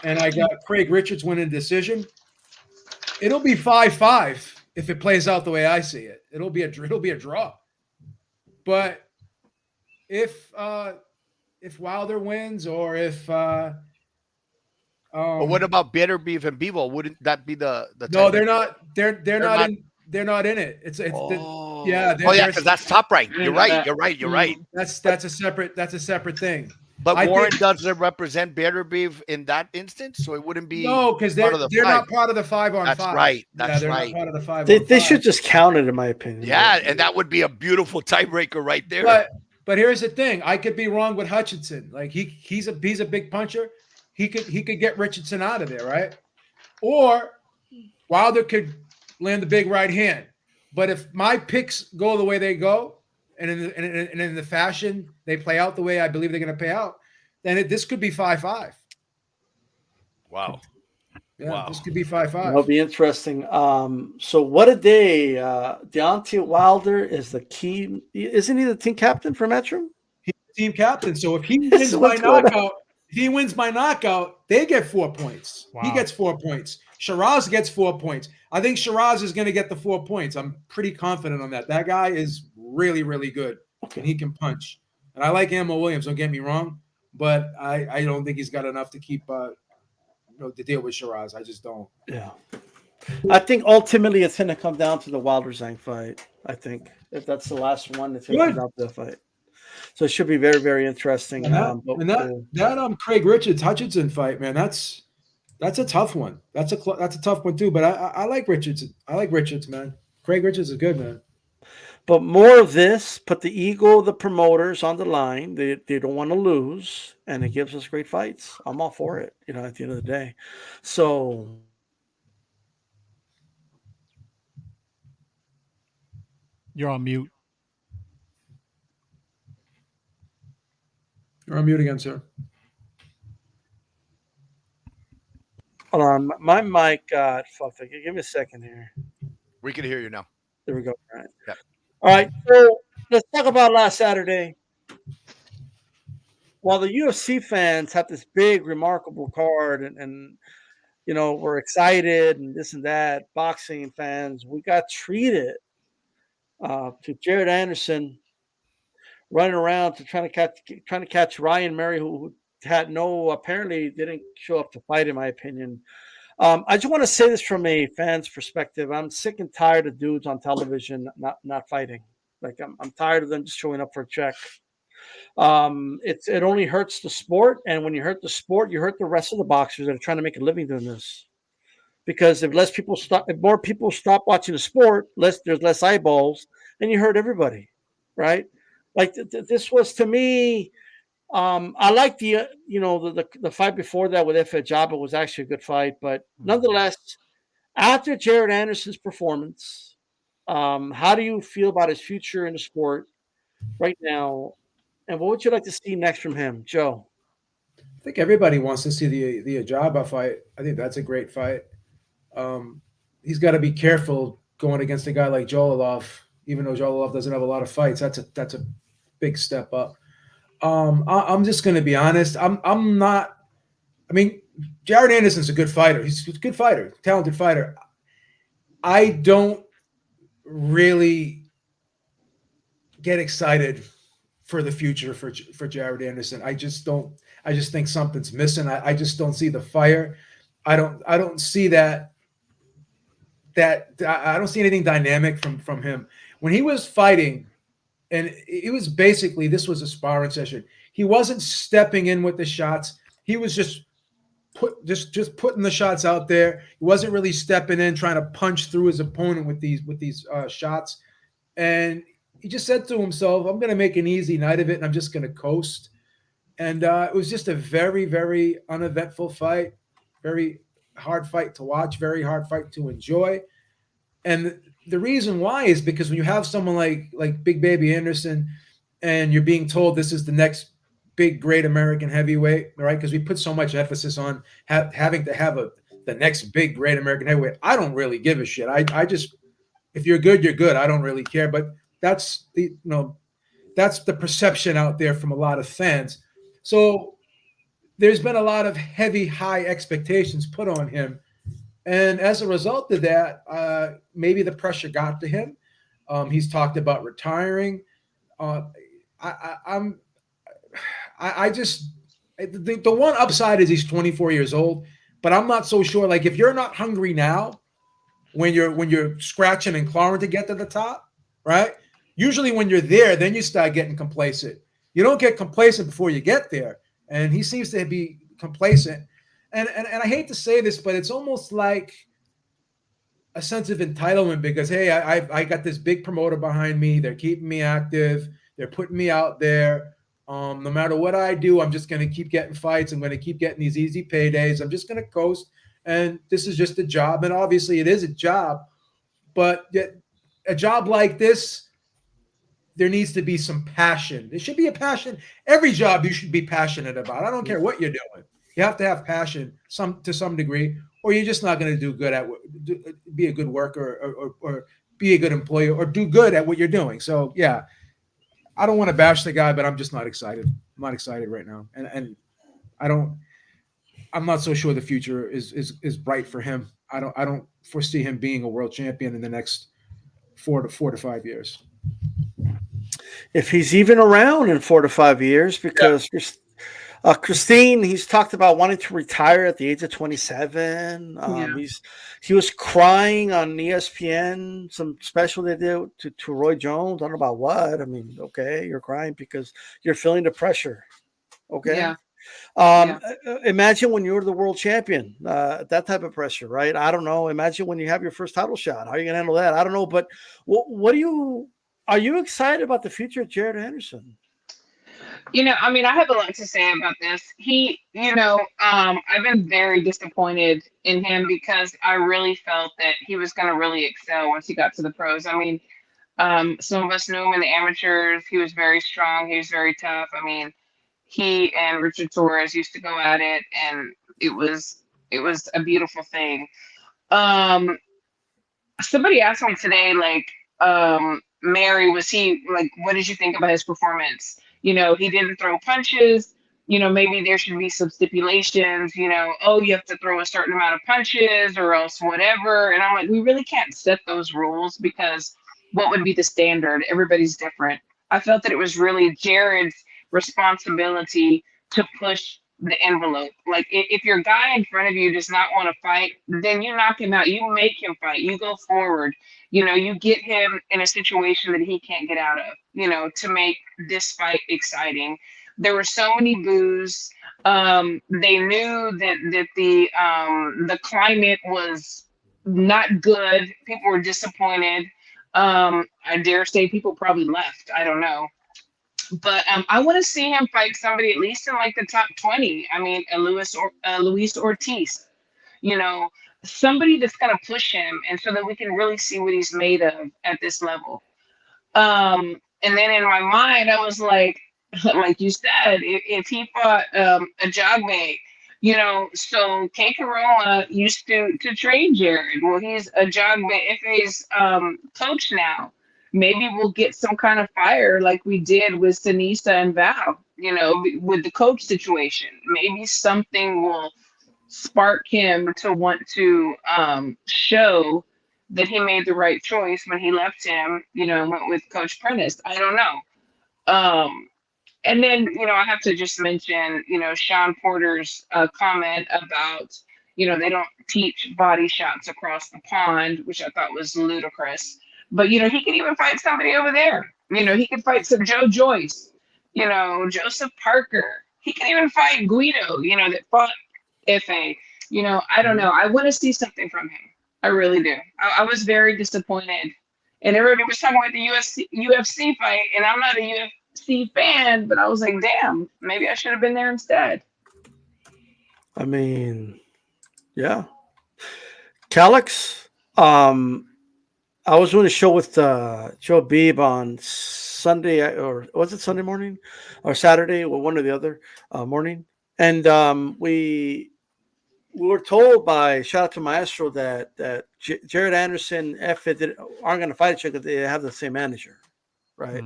And I got Craig Richards winning a decision. It'll be 5-5 if it plays out the way I see it. It'll be a draw. But if Wilder wins, or if But what about Beterbiev and Bevo? Wouldn't that be the No, tiebreaker? they're not. They're not not- in. They're not in it. It's Oh, yeah. oh yeah, because that's top rank. I You're didn't know right. that. You're right. You're right. that's a separate thing. But I Warren think- doesn't represent Beterbiev in that instance, so it wouldn't be No, because part they're of the they're five. not part of the 5-on-5. That's right. Yeah, That's they're right. not part of the 5-on-5. They should just count it, in my opinion. Yeah, and that would be a beautiful tiebreaker right there. But here's the thing: I could be wrong with Hutchinson. Like he's a big puncher. He could get Richardson out of there, right? Or Wilder could land the big right hand. But if my picks go the way they go, and in the fashion they play out the way I believe they're going to play out, then this could be 5-5. Wow. Yeah, Wow. this could be 5-5. That'll be interesting. So what a day. Deontay Wilder is the key. Isn't he the team captain for Matchroom? He's the team captain. So if he wins by knockout, they get 4 points. Wow. He gets 4 points. Shiraz gets 4 points. I think Shiraz is going to get the 4 points. I'm pretty confident on that. That guy is really, really good. And he can punch. And I like Ammo Williams, don't get me wrong, but I don't think he's got enough to keep to deal with Shiraz. I just don't. Yeah. I think ultimately it's going to come down to the Wilder Zhang fight. I think if that's the last one, it's going to come down to the fight. So it should be very, very interesting. And that Craig Richards Hutchinson fight, man, that's a tough one. That's a tough one too. But I like Richards. I like Richards, man. Craig Richards is good, man. But more of this, put the ego of the promoters on the line. They don't want to lose, and it gives us great fights. I'm all for it, at the end of the day. So You're on mute. You're on mute again, sir. hold on, my mic got fucked. Give me a second here. We can hear you now. There we go. All right. Yeah. All right. So let's talk about last Saturday. While the UFC fans had this big, remarkable card and we're excited and this and that, boxing fans, we got treated to Jared Anderson running around trying to catch Ryan Merhy, who had apparently didn't show up to fight, in my opinion. I just want to say this from a fan's perspective. I'm sick and tired of dudes on television not fighting. Like I'm tired of them just showing up for a check. It only hurts the sport, and when you hurt the sport, you hurt the rest of the boxers that are trying to make a living doing this. Because if more people stop watching the sport, there's less eyeballs, and you hurt everybody, right? Like this was, to me. I like the fight before that with Efe Jabba was actually a good fight, but nonetheless, after Jared Anderson's performance, how do you feel about his future in the sport right now, and what would you like to see next from him, Joe? I think everybody wants to see the Ajaba fight. I think that's a great fight. He's got to be careful going against a guy like Joelov, even though Joelov doesn't have a lot of fights. That's a big step up. I'm just going to be honest. I'm not. I mean, Jared Anderson's a good fighter. He's a good fighter, talented fighter. I don't really get excited for the future for Jared Anderson. I just don't. I just think something's missing. I just don't see the fire. I don't see that. I don't see anything dynamic from him when he was fighting. And it was basically, this was a sparring session. He wasn't stepping in with the shots. He was just putting the shots out there. He wasn't really stepping in, trying to punch through his opponent with these shots. And he just said to himself, "I'm going to make an easy night of it, and I'm just going to coast." And it was just a very, very uneventful fight, very hard fight to watch, very hard fight to enjoy. And the reason why is because when you have someone like Big Baby Anderson and you're being told this is the next big, great American heavyweight, right? Because we put so much emphasis on having to have the next big, great American heavyweight. I don't really give a shit. I just, if you're good, you're good. I don't really care. But that's the perception out there from a lot of fans. So there's been a lot of heavy, high expectations put on him. And as a result of that, maybe the pressure got to him. He's talked about retiring. The one upside is he's 24 years old. but I'm not so sure. Like if you're not hungry now, when you're scratching and clawing to get to the top, right? Usually when you're there, then you start getting complacent. You don't get complacent before you get there. And he seems to be complacent. And I hate to say this, but it's almost like a sense of entitlement because, hey, I got this big promoter behind me. They're keeping me active. They're putting me out there. No matter what I do, I'm just going to keep getting fights. I'm going to keep getting these easy paydays. I'm just going to coast. And this is just a job. And obviously it is a job. But a job like this, there needs to be some passion. There should be a passion. Every job you should be passionate about. I don't care what you're doing. You have to have passion to some degree, or you're just not going to do good at be a good worker or be a good employee or do good at what you're doing. So yeah, I don't want to bash the guy, but I'm just not excited. I'm not excited right now, and I'm not so sure the future is bright for him. I don't foresee him being a world champion in the next 4 to 5 years. If he's even around in 4 to 5 years, because Christine, he's talked about wanting to retire at the age of 27. He was crying on ESPN, some special they did to Roy Jones. I don't know about what. I mean, okay, you're crying because you're feeling the pressure. Okay. Imagine when you're the world champion, that type of pressure, right? I don't know. Imagine when you have your first title shot. How are you going to handle that? I don't know. But are you excited about the future of Jared Anderson? I mean, I have a lot to say about this. I've been very disappointed in him because I really felt that he was going to really excel once he got to the pros. I mean, some of us knew him in the amateurs. He was very strong. He was very tough. I mean, he and Richard Torres used to go at it, and it was a beautiful thing. Somebody asked me today, like, Mary, what did you think about his performance? He didn't throw punches. Maybe there should be some stipulations, you have to throw a certain amount of punches or else whatever. And I'm like, we really can't set those rules because what would be the standard? Everybody's different. I felt that it was really Jared's responsibility to push the envelope. Like if your guy in front of you does not want to fight, then you knock him out. You make him fight. You go forward. You get him in a situation that he can't get out of, to make this fight exciting. There were so many boos. They knew that the climate was not good. People were disappointed. I dare say people probably left. I don't know. But I want to see him fight somebody at least in like the top 20. I mean, Luis Ortiz, somebody that's going to push him, and so that we can really see what he's made of at this level. And then in my mind, I was like you said, if he fought a Jagme, so K. Corona used to train Jared. Well, he's a Jagme FA's coach now. Maybe we'll get some kind of fire like we did with Sinisa and Val, with the coach situation. Maybe something will spark him to want to show that he made the right choice when he left him, went with Coach Prentice. I don't know. And then, I have to just mention, Sean Porter's comment about, they don't teach body shots across the pond, which I thought was ludicrous. But, he could even fight somebody over there. He could fight some Joe Joyce, Joseph Parker. He could even fight Guido, that fought FA. I don't know. I want to see something from him. I really do. I was very disappointed. And everybody was talking about the UFC fight, and I'm not a UFC fan, but I was like, damn, maybe I should have been there instead. I mean, yeah. Calix, I was doing a show with Joe Beeb on Sunday, or was it Sunday morning or Saturday, or one or the other morning. And we were told by, shout out to Maestro, that Jared Anderson aren't going to fight each other. They have the same manager, right?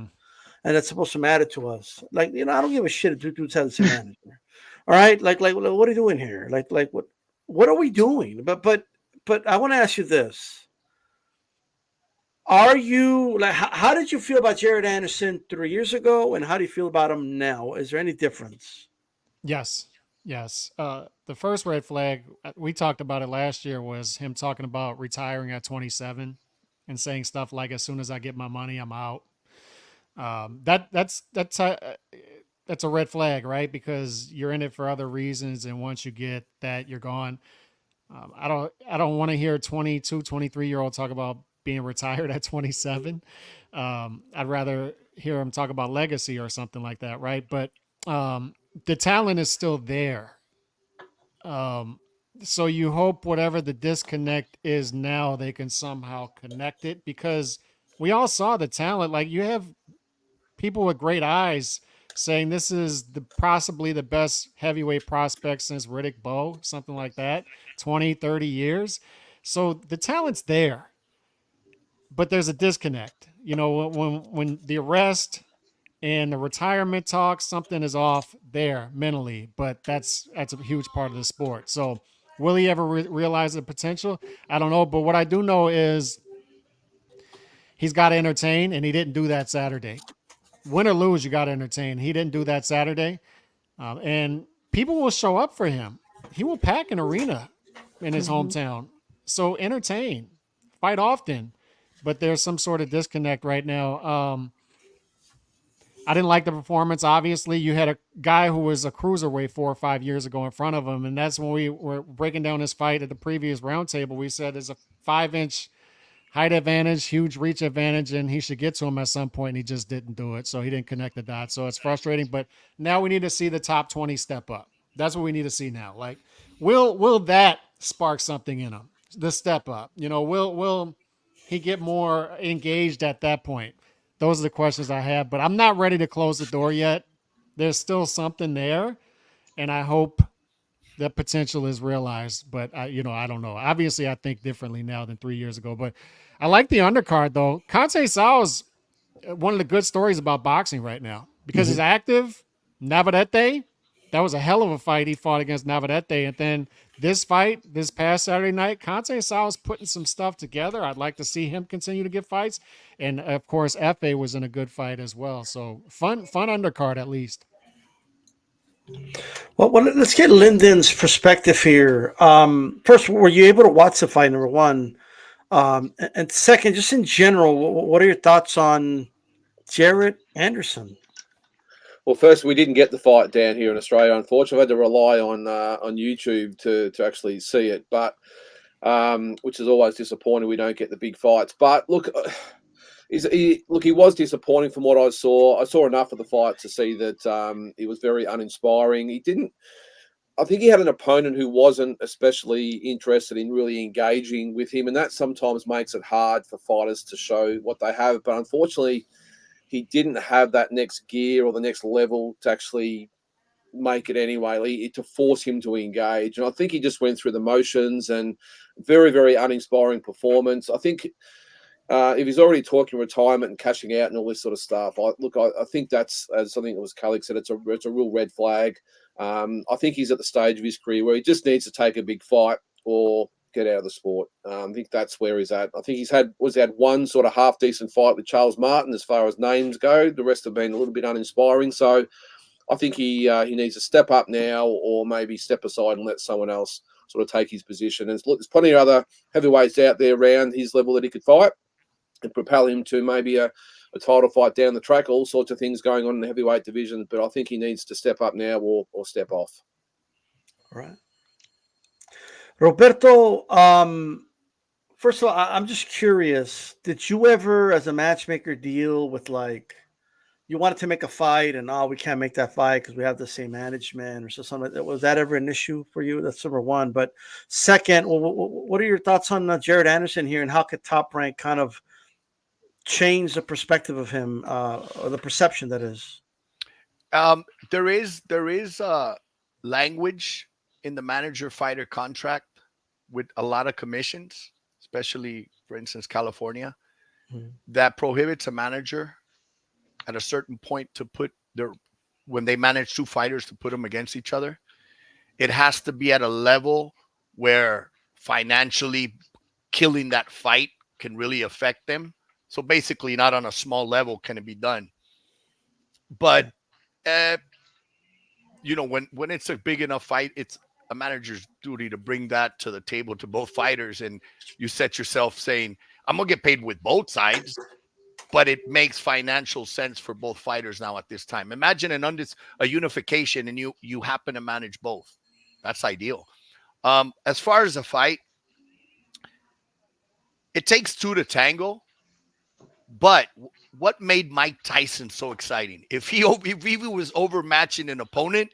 And that's supposed to matter to us. Like, I don't give a shit if two dudes have the same manager. All right, like what are you doing here? Like what are we doing? But I want to ask you this. Are you how did you feel about Jared Anderson 3 years ago, and how do you feel about him now? Is there any difference? Yes. Yes. The first red flag, we talked about it last year, was him talking about retiring at 27 and saying stuff like, as soon as I get my money, I'm out. That's a red flag, right? Because you're in it for other reasons. And once you get that, you're gone. I don't want to hear 22, 23-year-old talk about being retired at 27. I'd rather hear him talk about legacy or something like that, right? But the talent is still there. So you hope whatever the disconnect is now, they can somehow connect it, because we all saw the talent. Like, you have people with great eyes saying this is possibly the best heavyweight prospect since Riddick Bowe, something like that, 20, 30 years. So the talent's there, but there's a disconnect. You know, when the arrest and the retirement talk, something is off there mentally, but that's a huge part of the sport. So will he ever realize the potential? I don't know. But what I do know is he's got to entertain, and he didn't do that Saturday. Win or lose, you got to entertain. He didn't do that Saturday. And people will show up for him. He will pack an arena in his hometown. So entertain, fight often, but there's some sort of disconnect right now. I didn't like the performance. Obviously, you had a guy who was a cruiserweight 4 or 5 years ago in front of him, and that's when we were breaking down his fight at the previous roundtable. We said there's a 5-inch height advantage, huge reach advantage, and he should get to him at some point, and he just didn't do it. So he didn't connect the dots. So it's frustrating, but now we need to see the top 20 step up. That's what we need to see now. Like, will that spark something in him? The step up, you know, will he get more engaged at that point? Those are the questions I have, but I'm not ready to close the door yet. There's still something there, and I hope the potential is realized, but I don't know. Obviously, I think differently now than 3 years ago, but I like the undercard though. Conte Sao's one of the good stories about boxing right now because he's active. Navarrete, that was a hell of a fight he fought against Navarrete, and then this fight this past Saturday night, Conte Sao's putting some stuff together. I'd like to see him continue to get fights, and of course, Efe was in a good fight as well. So fun undercard at least. Well, let's get Lyndon's perspective here. First, were you able to watch the fight, number one? And second, just in general, what are your thoughts on Jarrett Anderson? Well, first, we didn't get the fight down here in Australia. Unfortunately, I had to rely on YouTube to actually see it, but which is always disappointing. We don't get the big fights. But look, he was disappointing from what I saw. I saw enough of the fight to see that he was very uninspiring. I think he had an opponent who wasn't especially interested in really engaging with him, and that sometimes makes it hard for fighters to show what they have. But unfortunately, he didn't have that next gear or the next level to actually make it anyway, to force him to engage. And I think he just went through the motions and very, very uninspiring performance. I think if he's already talking retirement and cashing out and all this sort of stuff, I think that's, as I think it was Kalik said, it's a real red flag. I think he's at the stage of his career where he just needs to take a big fight or get out of the sport. I think that's where he's at. I think he's had one sort of half decent fight with Charles Martin as far as names go. The rest have been a little bit uninspiring. So I think he needs to step up now, or maybe step aside and let someone else sort of take his position. And there's plenty of other heavyweights out there around his level that he could fight and propel him to maybe a title fight down the track. All sorts of things going on in the heavyweight division, but I think he needs to step up now or step off. All right. Roberto, first of all, I'm just curious. Did you ever, as a matchmaker, deal with, like, you wanted to make a fight and, we can't make that fight because we have the same management or something like that? Was that ever an issue for you? That's number one. But second, what are your thoughts on Jarrett Anderson here, and how could Top Rank kind of change the perspective of him, or the perception, that is? There is language in the manager-fighter contract with a lot of commissions, especially, for instance, California, that prohibits a manager at a certain point to put when they manage two fighters, to put them against each other. It has to be at a level where financially killing that fight can really affect them. So basically, not on a small level can it be done. But you know, when it's a big enough fight, it's a manager's duty to bring that to the table to both fighters, and you set yourself saying, I'm gonna get paid with both sides, but it makes financial sense for both fighters now at this time. Imagine a unification, and you happen to manage both. That's ideal. As far as a fight, it takes two to tango. But what made Mike Tyson so exciting? If he was overmatching an opponent,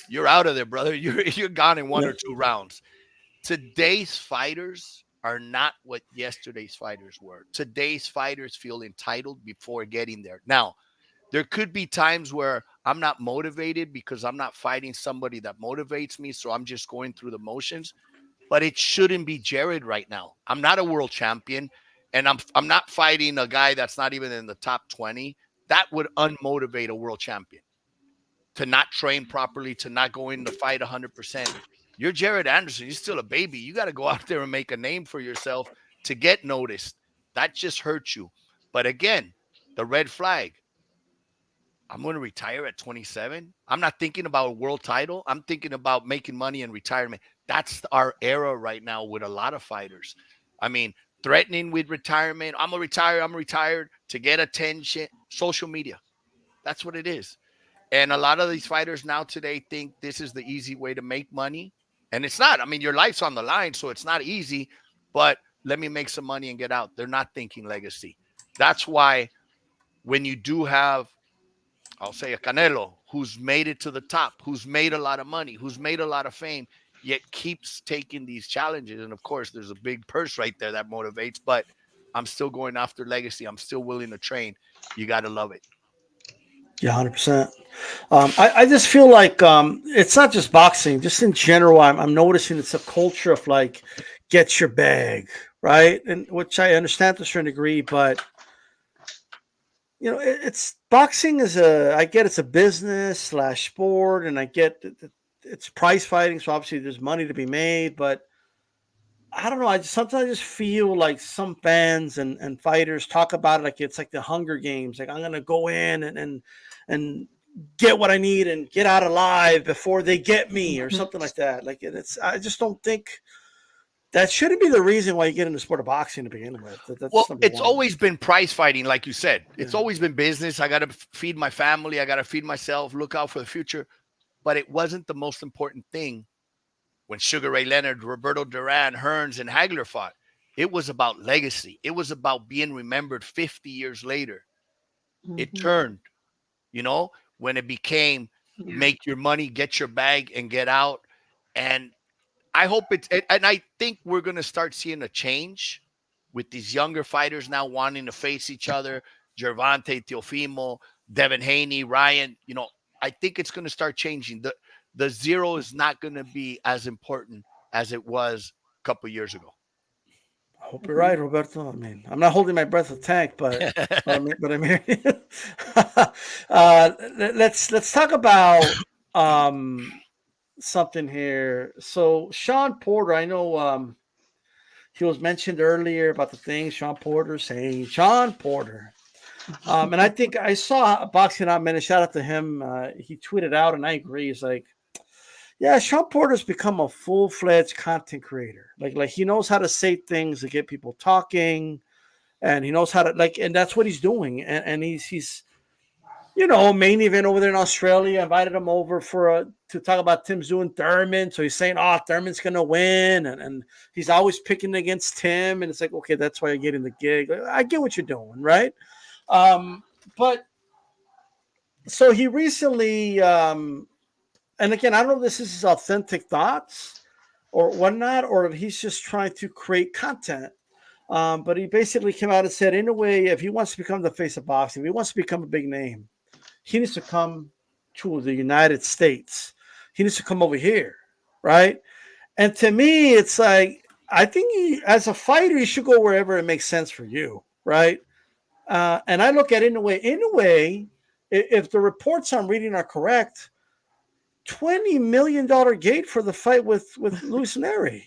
you're out of there, brother. You're gone in one or two rounds. Today's fighters are not what yesterday's fighters were. Today's fighters feel entitled before getting there. Now, there could be times where I'm not motivated because I'm not fighting somebody that motivates me, so I'm just going through the motions. But it shouldn't be Jared right now. I'm not a world champion, and I'm not fighting a guy that's not even in the top 20. That would unmotivate a world champion to not train properly, to not go in the fight 100%. You're Jared Anderson. You're still a baby. You got to go out there and make a name for yourself to get noticed. That just hurts you. But again, the red flag. I'm going to retire at 27. I'm not thinking about a world title. I'm thinking about making money and retirement. That's our era right now with a lot of fighters. I mean, threatening with retirement. I'm retired to get attention. Social media. That's what it is. And a lot of these fighters now today think this is the easy way to make money. And it's not. I mean, your life's on the line, so it's not easy. But let me make some money and get out. They're not thinking legacy. That's why when you do have, I'll say, a Canelo who's made it to the top, who's made a lot of money, who's made a lot of fame, yet keeps taking these challenges. And of course, there's a big purse right there that motivates, but I'm still going after legacy. I'm still willing to train. You got to love it. Yeah, 100%. I just feel like it's not just boxing, just in general. I'm noticing it's a culture of like, get your bag, right? And which I understand to a certain degree, but you know, it's boxing is I get it's a business / sport, and I get it's prize fighting, so obviously there's money to be made, but I don't know. Sometimes I just feel like some fans and fighters talk about it like it's like the Hunger Games. Like I'm gonna go in and get what I need and get out alive before they get me or something like that. Like I just don't think that shouldn't be the reason why you get into the sport of boxing to begin with. Well, it's always been prize fighting, like you said. It's always been business. I got to feed my family. I got to feed myself. Look out for the future. But it wasn't the most important thing when Sugar Ray Leonard, Roberto Duran, Hearns, and Hagler fought. It was about legacy. It was about being remembered 50 years later. Mm-hmm. It turned, you know, when it became make your money, get your bag, and get out. And I hope and I think we're going to start seeing a change with these younger fighters now wanting to face each other. Gervonta, Teofimo, Devin Haney, Ryan, you know, I think it's going to start changing. The zero is not going to be as important as it was a couple of years ago. I hope you're right, Roberto. I mean, I'm not holding my breath with Tank, but I'm here. Let's talk about something here. So Sean Porter, I know he was mentioned earlier about the things Sean Porter saying. Sean Porter. And I think I saw a Boxing Out Minute. Shout out to him. He tweeted out, and I agree. He's like, yeah, Sean Porter's become a full-fledged content creator. Like he knows how to say things to get people talking, and he knows how to and that's what he's doing. And he's you know, main event over there in Australia. Invited him over to talk about Tim Tszyu and Thurman. So he's saying, oh, Thurman's gonna win, and he's always picking against Tim. And it's like, okay, that's why you're getting the gig. I get what you're doing, right? But so he recently, and again, I don't know if this is his authentic thoughts or whatnot, or if he's just trying to create content. But he basically came out and said, in a way, if he wants to become the face of boxing, if he wants to become a big name, he needs to come to the United States. He needs to come over here, right? And to me, it's like, I think as a fighter, you should go wherever it makes sense for you, right? And I look at Inoue, if the reports I'm reading are correct, $20 million gate for the fight with Luis Nery.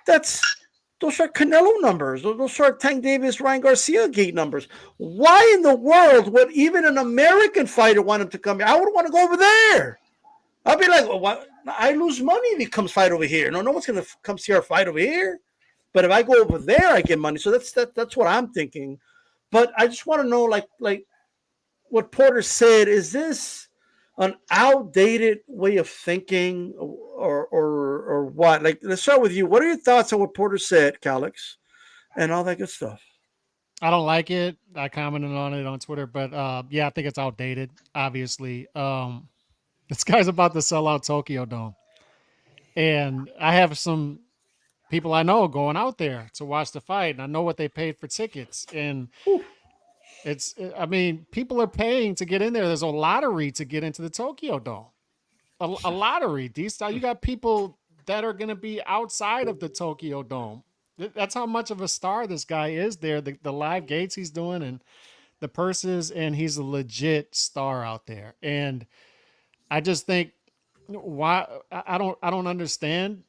Those are Canelo numbers. Those are Tank Davis, Ryan Garcia gate numbers. Why in the world would even an American fighter want him to come here? I would want to go over there. I'll be like, well, what? I lose money if he comes fight over here. No one's gonna come see our fight over here. But if I go over there, I get money. So that's what I'm thinking. But I just want to know, like what Porter said. Is this an outdated way of thinking, or what? Like, let's start with you. What are your thoughts on what Porter said, Calix, and all that good stuff? I don't like it. I commented on it on Twitter, but yeah, I think it's outdated. Obviously, this guy's about to sell out Tokyo Dome, and I have some people I know going out there to watch the fight, and I know what they paid for tickets, and it's. I mean, people are paying to get in there. There's a lottery to get into the Tokyo Dome. A lottery. You got people that are going to be outside of the Tokyo Dome. That's how much of a star this guy is there. The live gates he's doing and the purses, and he's a legit star out there. And I just think why I don't understand.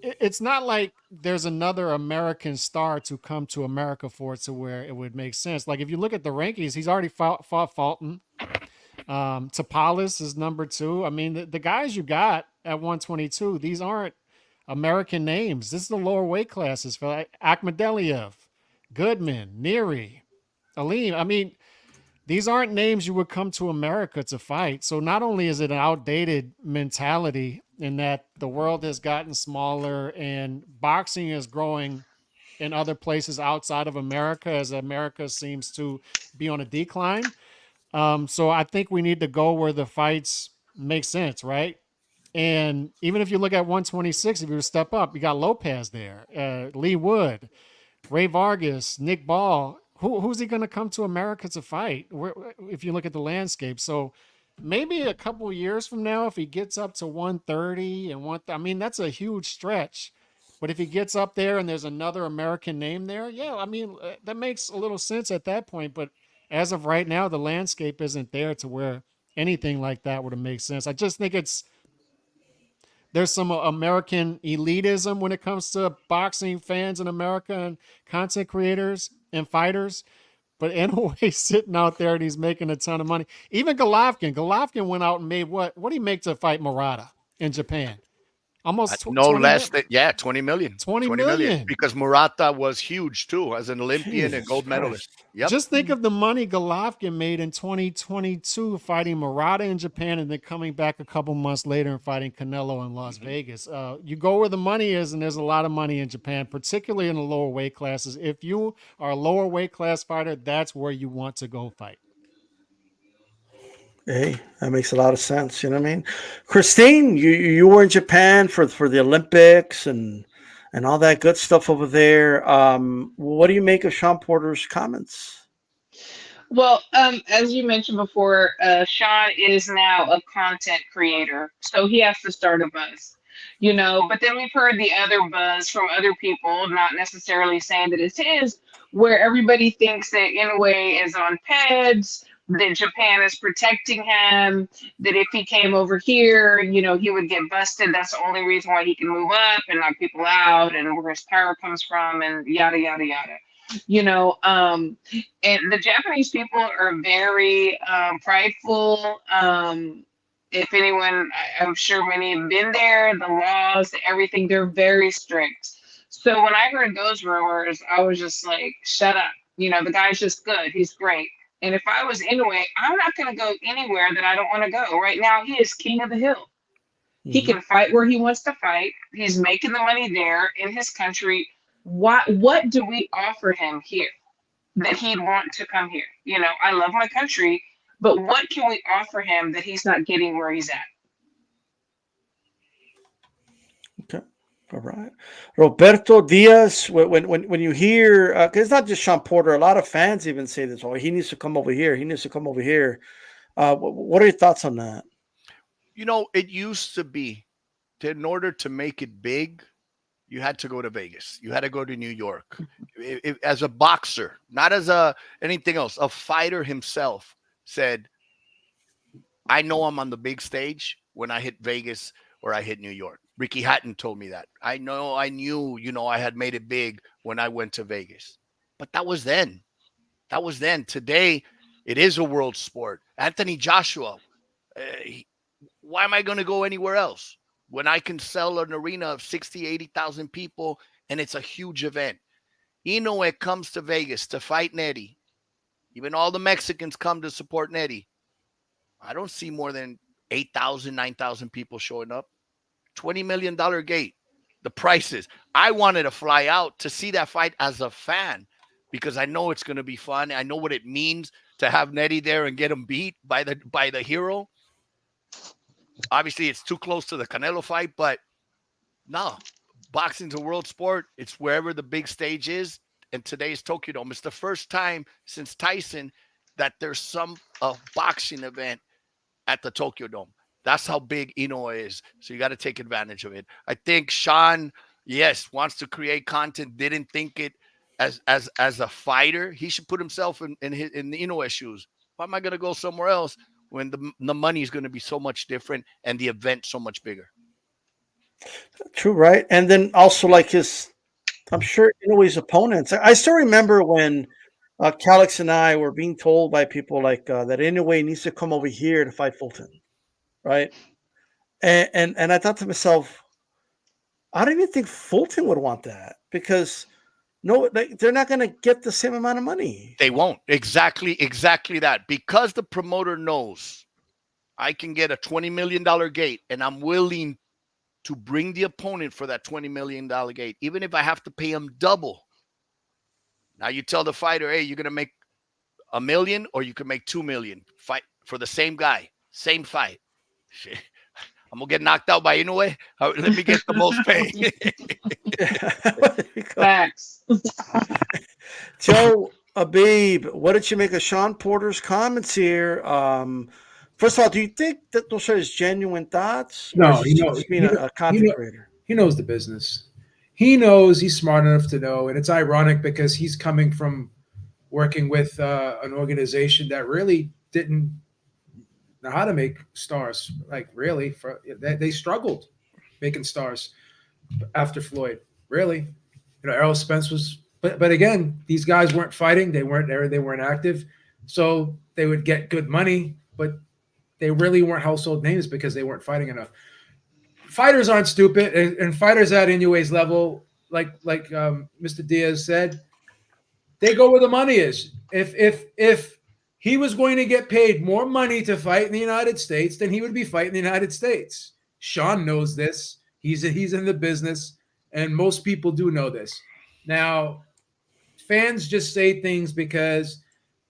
It's not like there's another American star to come to America for it to where it would make sense. Like if you look at the rankings, he's already fought Fulton. Tapalis is number 2. I mean, the guys you got at 122, these aren't American names. This is the lower weight classes for like Akhmadaliev, Goodman, Neary, Aleem. I mean, these aren't names you would come to America to fight. So not only is it an outdated mentality in that the world has gotten smaller and boxing is growing in other places outside of America as America seems to be on a decline. So I think we need to go where the fights make sense, right? And even if you look at 126, if you step up, you got Lopez there, Lee Wood, Ray Vargas, Nick Ball. Who's he going to come to America to fight? If you look at the landscape, so maybe a couple years from now, if he gets up to 130 and I mean that's a huge stretch. But if he gets up there and there's another American name there, yeah, I mean that makes a little sense at that point. But as of right now, the landscape isn't there to where anything like that would have made sense. I just think there's some American elitism when it comes to boxing fans in America and content creators and fighters. But Inoue sitting out there and he's making a ton of money. Even Golovkin went out and made what did he make to fight Murata in Japan? Almost no less than 20 million. 20 million. Because Murata was huge too as an Olympian and gold medalist. Yep. Just think of the money Golovkin made in 2022 fighting Murata in Japan and then coming back a couple months later and fighting Canelo in Las Vegas. You go where the money is, and there's a lot of money in Japan, particularly in the lower weight classes. If you are a lower weight class fighter, that's where you want to go fight. Hey, that makes a lot of sense. You know what I mean? Christine, you were in Japan for the Olympics and all that good stuff over there. What do you make of Sean Porter's comments? Well, as you mentioned before, Sean is now a content creator, so he has to start a buzz, But then we've heard the other buzz from other people, not necessarily saying that it's his, where everybody thinks that Inoue is on PEDs, that Japan is protecting him, that if he came over here, he would get busted. That's the only reason why he can move up and knock people out, and where his power comes from, and yada, yada, yada. And the Japanese people are very prideful. If anyone, I'm sure many have been there, the laws, everything, they're very strict. So when I heard those rumors, I was just like, shut up. The guy's just good. He's great. And if I was Inoue, I'm not going to go anywhere that I don't want to go. Right now, he is king of the hill. Mm-hmm. He can fight where he wants to fight. He's making the money there in his country. What do we offer him here that he'd want to come here? I love my country, but what can we offer him that he's not getting where he's at? Okay. All right. Roberto Diaz, when you hear, because it's not just Sean Porter, a lot of fans even say this, he needs to come over here. He needs to come over here. What are your thoughts on that? It used to be that in order to make it big, you had to go to Vegas. You had to go to New York. As a boxer, not as anything else, a fighter himself said, I know I'm on the big stage when I hit Vegas or I hit New York. Ricky Hatton told me that. I knew, I had made it big when I went to Vegas. But that was then. Today, it is a world sport. Anthony Joshua, why am I going to go anywhere else when I can sell an arena of 60, 80,000 people and it's a huge event? Inoue comes to Vegas to fight Nettie. Even all the Mexicans come to support Nettie. I don't see more than 8,000, 9,000 people showing up. $20 million gate. The prices. I wanted to fly out to see that fight as a fan because I know it's going to be fun. I know what it means to have Nettie there and get him beat by the hero. Obviously, it's too close to the Canelo fight, but no. Boxing's a world sport. It's wherever the big stage is. And today's Tokyo Dome. It's the first time since Tyson that there's a boxing event at the Tokyo Dome. That's how big Inoue is. So you got to take advantage of it. I think Sean, yes, wants to create content. Didn't think it as a fighter. He should put himself in the Inoue shoes. Why am I going to go somewhere else when the money is going to be so much different and the event so much bigger? True, right? And then also like I'm sure Inoue's opponents. I still remember when Calix and I were being told by people like that Inoue needs to come over here to fight Fulton, right? And I thought to myself, I don't even think Fulton would want that because they're not going to get the same amount of money. They won't. Exactly that. Because the promoter knows I can get a $20 million gate and I'm willing to bring the opponent for that $20 million gate, even if I have to pay him double. Now you tell the fighter, hey, you're going to make $1 million or you can make $2 million. Fight for the same guy, same fight. Shit. I'm going to get knocked out by Inoue. Let me get the most pay. Facts. Joe Abib, what did you make of Sean Porter's comments here? First of all, do you think that those are his genuine thoughts? No, he knows. Being a content creator. He knows the business. He knows, he's smart enough to know. And it's ironic because he's coming from working with an organization that really didn't know how to make stars. Like really, they struggled making stars after Floyd. Really, Errol Spence was. But again, these guys weren't fighting. They weren't there. They weren't active. So they would get good money, but they really weren't household names because they weren't fighting enough. Fighters aren't stupid, and fighters at Inoue's level, like Mr. Diaz said, they go where the money is. If he was going to get paid more money to fight in the United States, then he would be fighting the United States. Sean knows this. He's in the business, and most people do know this. Now, fans just say things because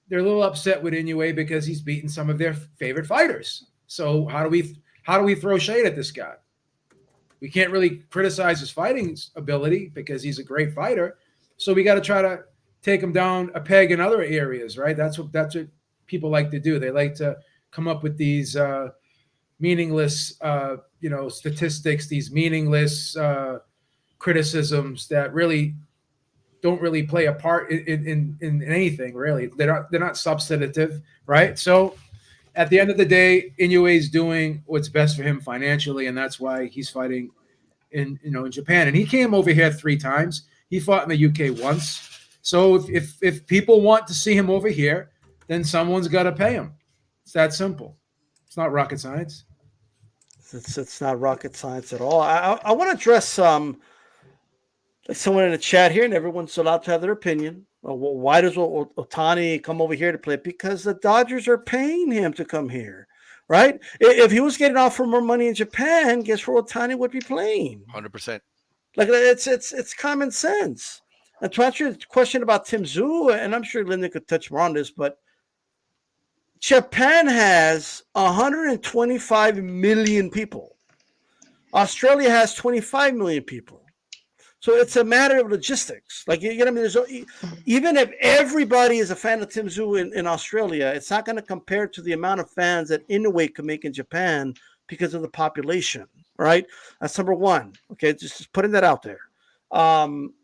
they're a little upset with Inoue because he's beaten some of their favorite fighters. So how do we throw shade at this guy? We can't really criticize his fighting ability because he's a great fighter. So we got to try to take him down a peg in other areas, right? That's what people like to do. They like to come up with these meaningless, statistics, these meaningless criticisms that really don't really play a part in anything, really. They're not substantive, right? So at the end of the day, Inoue is doing what's best for him financially, and that's why he's fighting in Japan. And he came over here 3 times. He fought in the UK once. So if people want to see him over here, then someone's got to pay him. It's that simple. It's not rocket science. It's not rocket science at all. I want to address someone in the chat here, and everyone's allowed to have their opinion. Well, why does Otani come over here to play? Because the Dodgers are paying him to come here, right? If he was getting offered more money in Japan, guess where Otani would be playing? 100%. Like it's common sense. And to answer your question about Tim Tszyu, and I'm sure Linda could touch more on this, but Japan has 125 million people. Australia has 25 million people. So it's a matter of logistics. Like, you know what I mean? Even if everybody is a fan of Tim Tszyu in Australia, it's not going to compare to the amount of fans that Inoue can make in Japan because of the population, right? That's number one. Okay, just putting that out there.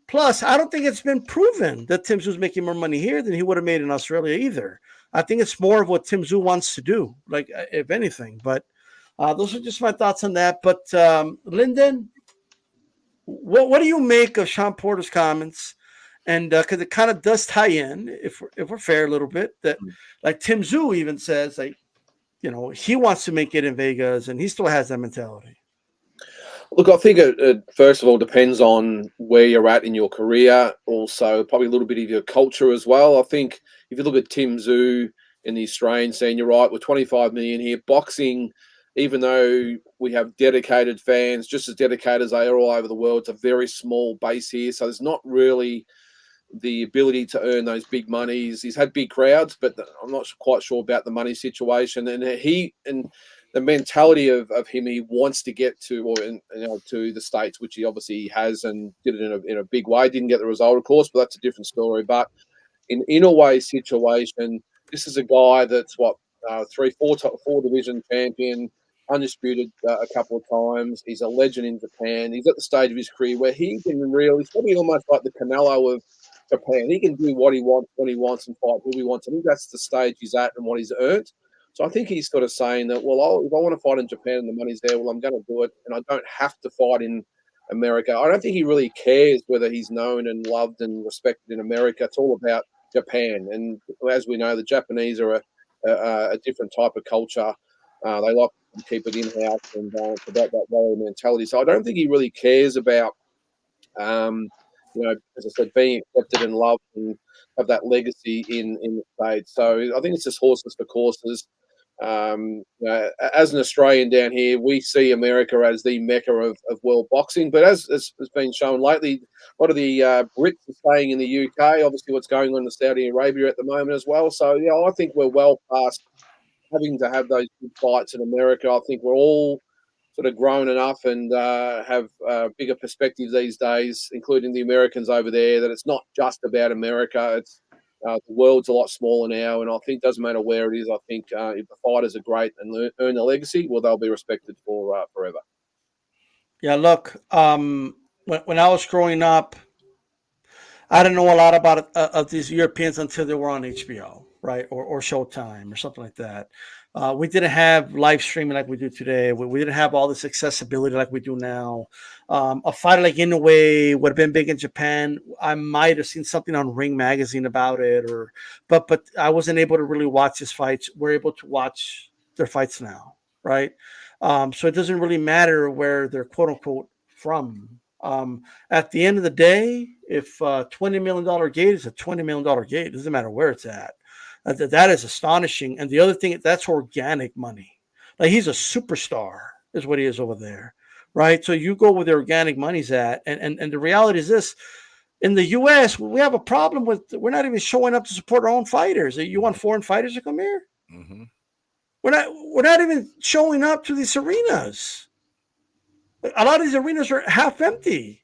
Plus, I don't think it's been proven that Tim Tszyu is making more money here than he would have made in Australia either. I think it's more of what Tim Tszyu wants to do, like, if anything. But those are just my thoughts on that. But Lyndon, what do you make of Sean Porter's comments? And because it kind of does tie in, if we're fair a little bit, that like Tim Tszyu even says, like, he wants to make it in Vegas, and he still has that mentality. Look, I think it first of all depends on where you're at in your career. Also, probably a little bit of your culture as well. I think if you look at Tim Tszyu in the Australian scene, you're right. We're 25 million here. Boxing, even though we have dedicated fans, just as dedicated as they are all over the world, it's a very small base here. So there's not really the ability to earn those big monies. He's had big crowds, but I'm not quite sure about the money situation. And the mentality of him, he wants to get to to the States, which he obviously has and did it in a big way. Didn't get the result, of course, but that's a different story. But in Inoue's situation, this is a guy that's four division champion, undisputed a couple of times. He's a legend in Japan. He's at the stage of his career where he can he's probably almost like the Canelo of Japan. He can do what he wants when he wants and fight who he wants. I think that's the stage he's at and what he's earned. So I think he's sort of saying that, well, if I want to fight in Japan and the money's there, well, I'm going to do it, and I don't have to fight in America. I don't think he really cares whether he's known and loved and respected in America. It's all about Japan. And as we know, the Japanese are a different type of culture. They like to keep it in-house, and it's about that warrior mentality. So I don't think he really cares about, as I said, being accepted and loved and have that legacy in the States. So I think it's just horses for courses. As an Australian down here, we see America as the mecca of world boxing. But as has been shown lately, a lot of the Brits are staying in the UK. Obviously, what's going on in Saudi Arabia at the moment as well. So, I think we're well past having to have those big fights in America. I think we're all sort of grown enough and have bigger perspectives these days, including the Americans over there, that it's not just about America. It's the world's a lot smaller now, and I think it doesn't matter where it is. I think if the fighters are great and earn a legacy, well, they'll be respected for forever. Yeah, look, when I was growing up, I didn't know a lot about of these Europeans until they were on HBO, right, or Showtime or something like that. We didn't have live streaming like we do today. We didn't have all this accessibility like we do now. A fighter like Inoue would have been big in Japan. I might have seen something on Ring Magazine about it, but I wasn't able to really watch his fights. We're able to watch their fights now, right? So it doesn't really matter where they're quote unquote from. At the end of the day, if $20 million gate is a $20 million gate, it doesn't matter where it's at. That is astonishing. And the other thing, that's organic money. Like, he's a superstar is what he is over there, right? So you go where the organic money's at. And the reality is this: in the U.S., we have a problem with, we're not even showing up to support our own fighters. You want foreign fighters to come here? Mm-hmm. We're not even showing up to these arenas. A lot of these arenas are half empty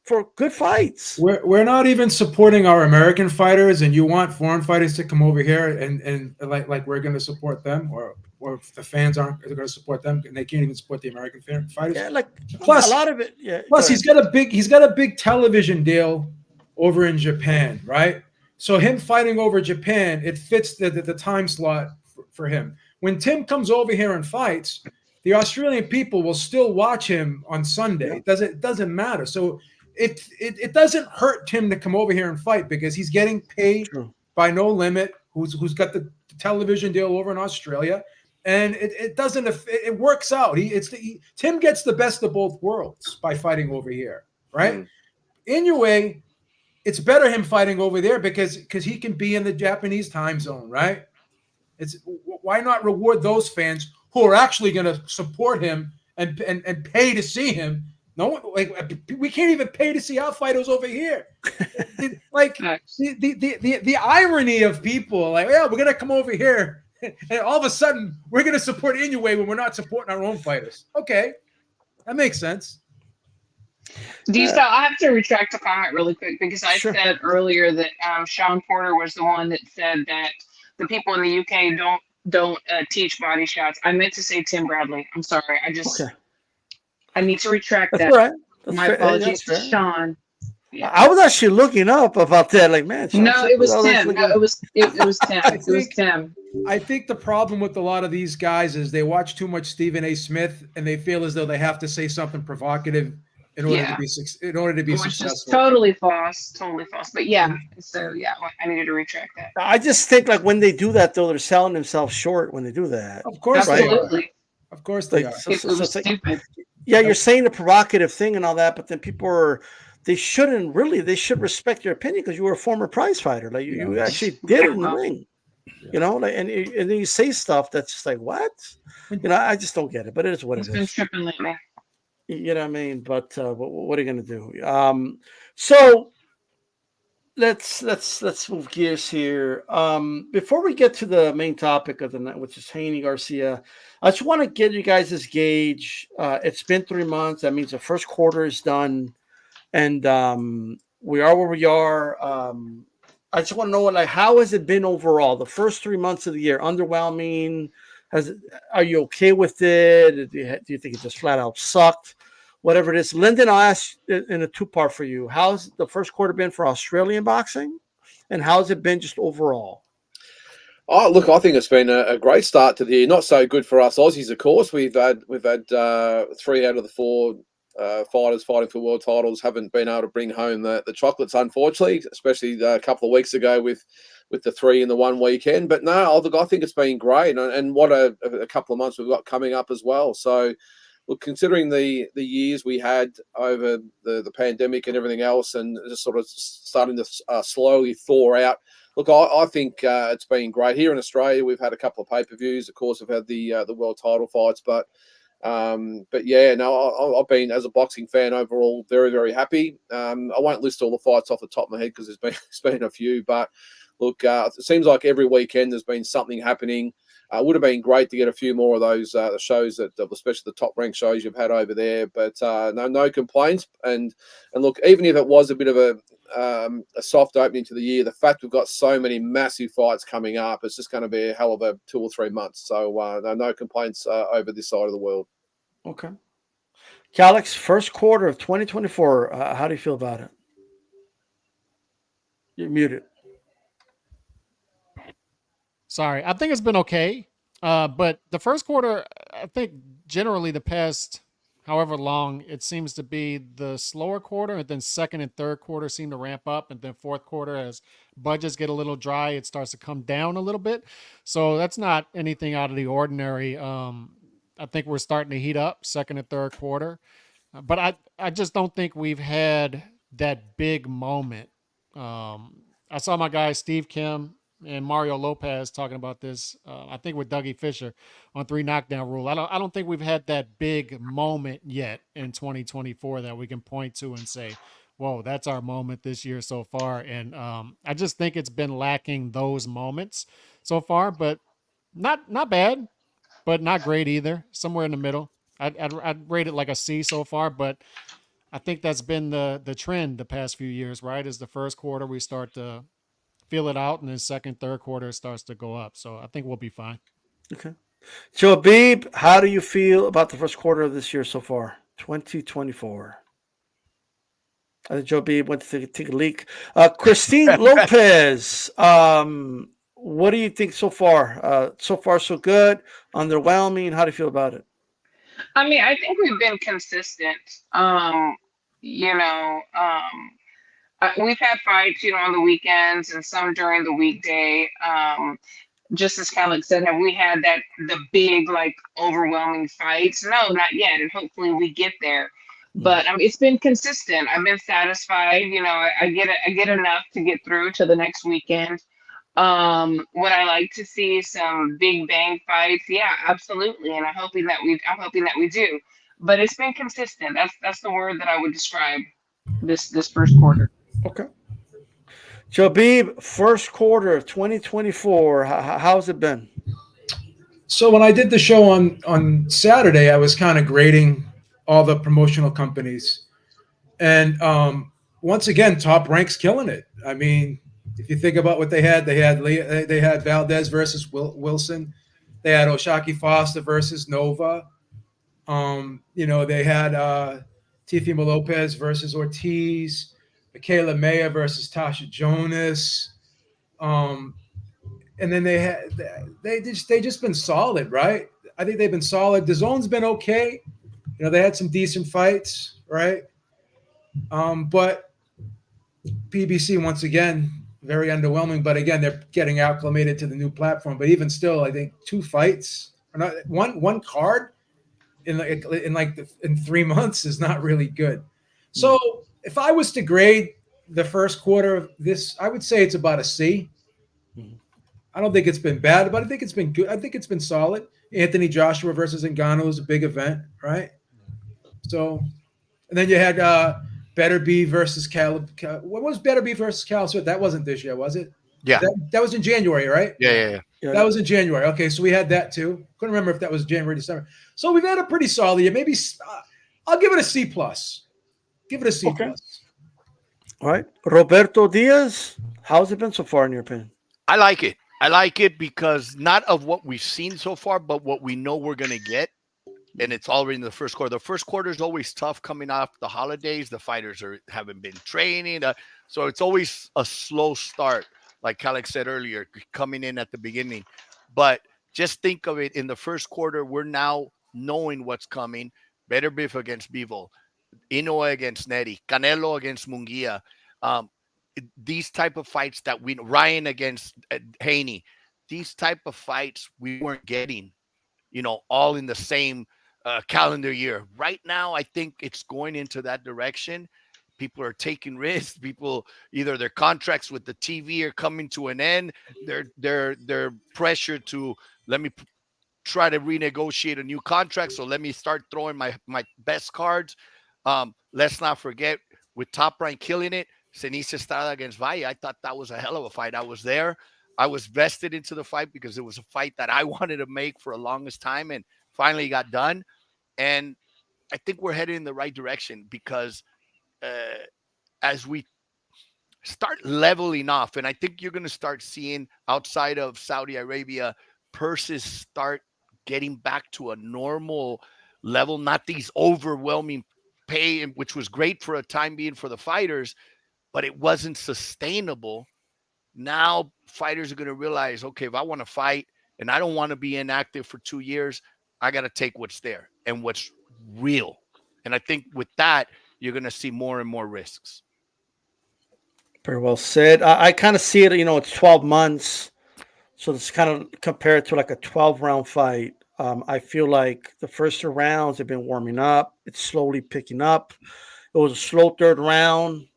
for good fights. We're not even supporting our American fighters, and you want foreign fighters to come over here and like we're going to support them, or if the fans aren't going to support them, and they can't even support the American fighters. Yeah, like plus a lot of it. Yeah. Plus, he's got a big television deal over in Japan, right? So him fighting over Japan, it fits the time slot for him. When Tim comes over here and fights, the Australian people will still watch him on Sunday. Yeah. It doesn't matter. So it doesn't hurt Tim to come over here and fight, because he's getting paid by No Limit, who's got the television deal over in Australia, and it works out. Tim gets the best of both worlds by fighting over here, right? Inoue, it's better him fighting over there because he can be in the Japanese time zone, right? Why not reward those fans who are actually going to support him and pay to see him? No, we can't even pay to see our fighters over here. The irony of people, we're gonna come over here, and all of a sudden we're gonna support Inoue when we're not supporting our own fighters. Okay, that makes sense. I have to retract a comment really quick, because I said earlier that Sean Porter was the one that said that the people in the UK don't teach body shots. I meant to say Tim Bradley. I'm sorry. I need to retract that. That's right. My apologies to Sean. Yeah. I was actually looking up about that. Like, man. No, it was Tim. No, it was Tim. It was Tim. I think the problem with a lot of these guys is they watch too much Stephen A. Smith, and they feel as though they have to say something provocative in order Yeah. to be Which is successful. totally false. Totally false. But yeah, so yeah, I needed to retract that. I just think like when they do that though, they're selling themselves short when they do that. Of course right? they are. Absolutely. Of course they Like, are. It was it's like, stupid. yeah, you're saying a provocative thing and all that, but then people are, they should respect your opinion because you were a former prize fighter. Like you actually did it in the ring, you know, like, and then you say stuff that's just like, what? You know, I just don't get it, but it is what It's it been is. tripping lately. You know what I mean? But what are you going to do? So let's move gears here. Before we get to the main topic of the night, which is Haney Garcia, I just want to get you guys' gauge. It's been 3 months. That means the first quarter is done, and we are where we are. I just want to know, like, how has it been overall? The first 3 months of the year, underwhelming? Are you okay with it? Do you think it just flat out sucked? Whatever it is. Lyndon, I'll ask in a two-part for you. How's the first quarter been for Australian boxing? And how's it been just overall? Oh, look, I think it's been a great start to the year. Not so good for us Aussies, of course. We've had 3 out of the 4 fighters fighting for world titles haven't been able to bring home the chocolates, unfortunately, especially a couple of weeks ago with the 3 in the one weekend. But no, look, I think it's been great. And what a couple of months we've got coming up as well. So, look, considering the years we had over the pandemic and everything else, and just sort of starting to slowly thaw out, look, I think it's been great. Here in Australia, we've had a couple of pay-per-views. Of course, we've had the world title fights, but yeah, no, I've been, as a boxing fan overall, very, very happy. I won't list all the fights off the top of my head because there's been a few, but look, it seems like every weekend there's been something happening. Would have been great to get a few more of those shows that, especially the top ranked shows you've had over there. But no complaints. And look, even if it was a bit of a soft opening to the year, the fact we've got so many massive fights coming up, it's just going to be a hell of a 2 or 3 months. So no complaints over this side of the world. Okay, Calix, first quarter of 2024. How do you feel about it? You're muted. Sorry, I think it's been okay. But the first quarter, I think generally the past however long, it seems to be the slower quarter, and then second and third quarter seem to ramp up, and then fourth quarter, as budgets get a little dry, it starts to come down a little bit. So that's not anything out of the ordinary. I think we're starting to heat up second and third quarter, but I just don't think we've had that big moment. I saw my guy Steve Kim and Mario Lopez talking about this. I think with Dougie Fisher on 3 knockdown rule. I don't think we've had that big moment yet in 2024 that we can point to and say, whoa, that's our moment this year so far. And I just think it's been lacking those moments so far, but not bad, but not great either. Somewhere in the middle. I'd rate it like a C so far, but I think that's been the trend the past few years, right? Is the first quarter we start to feel it out, and then second, third quarter it starts to go up. So I think we'll be fine. Okay. Joe Beeb, how do you feel about the first quarter of this year so far, 2024? I think Joe Beeb went to take a leak. Christine Lopez, what do you think so far? So far, so good. Underwhelming. How do you feel about it? I mean, I think we've been consistent. We've had fights, on the weekends and some during the weekday. Just as Calix said, have we had the big, like, overwhelming fights? No, not yet. And hopefully we get there. But it's been consistent. I've been satisfied. I get enough to get through to the next weekend. Would I like to see some big bang fights? Yeah, absolutely. And I'm hoping that we do. But it's been consistent. That's the word that I would describe this first quarter. Okay. Joe Beeb, first quarter of 2024. How's it been? So when I did the show on Saturday, I was kind of grading all the promotional companies, and once again, Top Rank's killing it. I mean, if you think about what they had Valdez versus Wilson, they had Oshaki Foster versus Nova. They had Teofimo Lopez versus Ortiz, Michaela Maya versus Tasha Jonas. And then they just been solid, right? I think they've been solid. The zone's been okay. They had some decent fights, right? But PBC once again very underwhelming. But again, they're getting acclimated to the new platform. But even still, I think 2 fights, or not one card in 3 months is not really good. So if I was to grade the first quarter of this, I would say it's about a C. I don't think it's been bad, but I think it's been good. I think it's been solid. Anthony Joshua versus Ngannou is a big event, right? So, and then you had Better B versus Caleb. What was Better B versus Cal Smith? That wasn't this year, was it? Yeah. That was in January, right? Yeah. That was in January. Okay, so we had that too. Couldn't remember if that was January, December. So we've had a pretty solid year. Maybe I'll give it a C plus. Give it a C plus. All right, Roberto Diaz. How's it been so far in your opinion? I like it. I like it because not of what we've seen so far, but what we know we're going to get. And it's already in the first quarter. The first quarter is always tough coming off the holidays. The fighters haven't been training. So it's always a slow start, like Alex said earlier, coming in at the beginning. But just think of it in the first quarter, we're now knowing what's coming. Better Beef against Bivol, Inoue against Neri, Canelo against Munguia. These type of fights that Ryan against Haney, these type of fights we weren't getting, all in the same calendar year. Right now, I think it's going into that direction. People are taking risks. People, either their contracts with the TV are coming to an end. They're pressured to let me try to renegotiate a new contract. So let me start throwing my best cards. Let's not forget, with Top Rank killing it, Ceniza Estrada against Valle. I thought that was a hell of a fight. I was there. I was vested into the fight because it was a fight that I wanted to make for the longest time, and finally got done. And I think we're headed in the right direction because as we start leveling off, and I think you're going to start seeing outside of Saudi Arabia, purses start getting back to a normal level, not these overwhelming pay, which was great for a time being for the fighters, but it wasn't sustainable. Now fighters are going to realize, okay, if I want to fight and I don't want to be inactive for 2 years, I got to take what's there and what's real. And I think with that, you're going to see more and more risks. Very well said. I kind of see it, it's 12 months. So it's kind of compared to like a 12-round fight. I feel like the first 2 rounds have been warming up. It's slowly picking up. It was a slow 3rd round.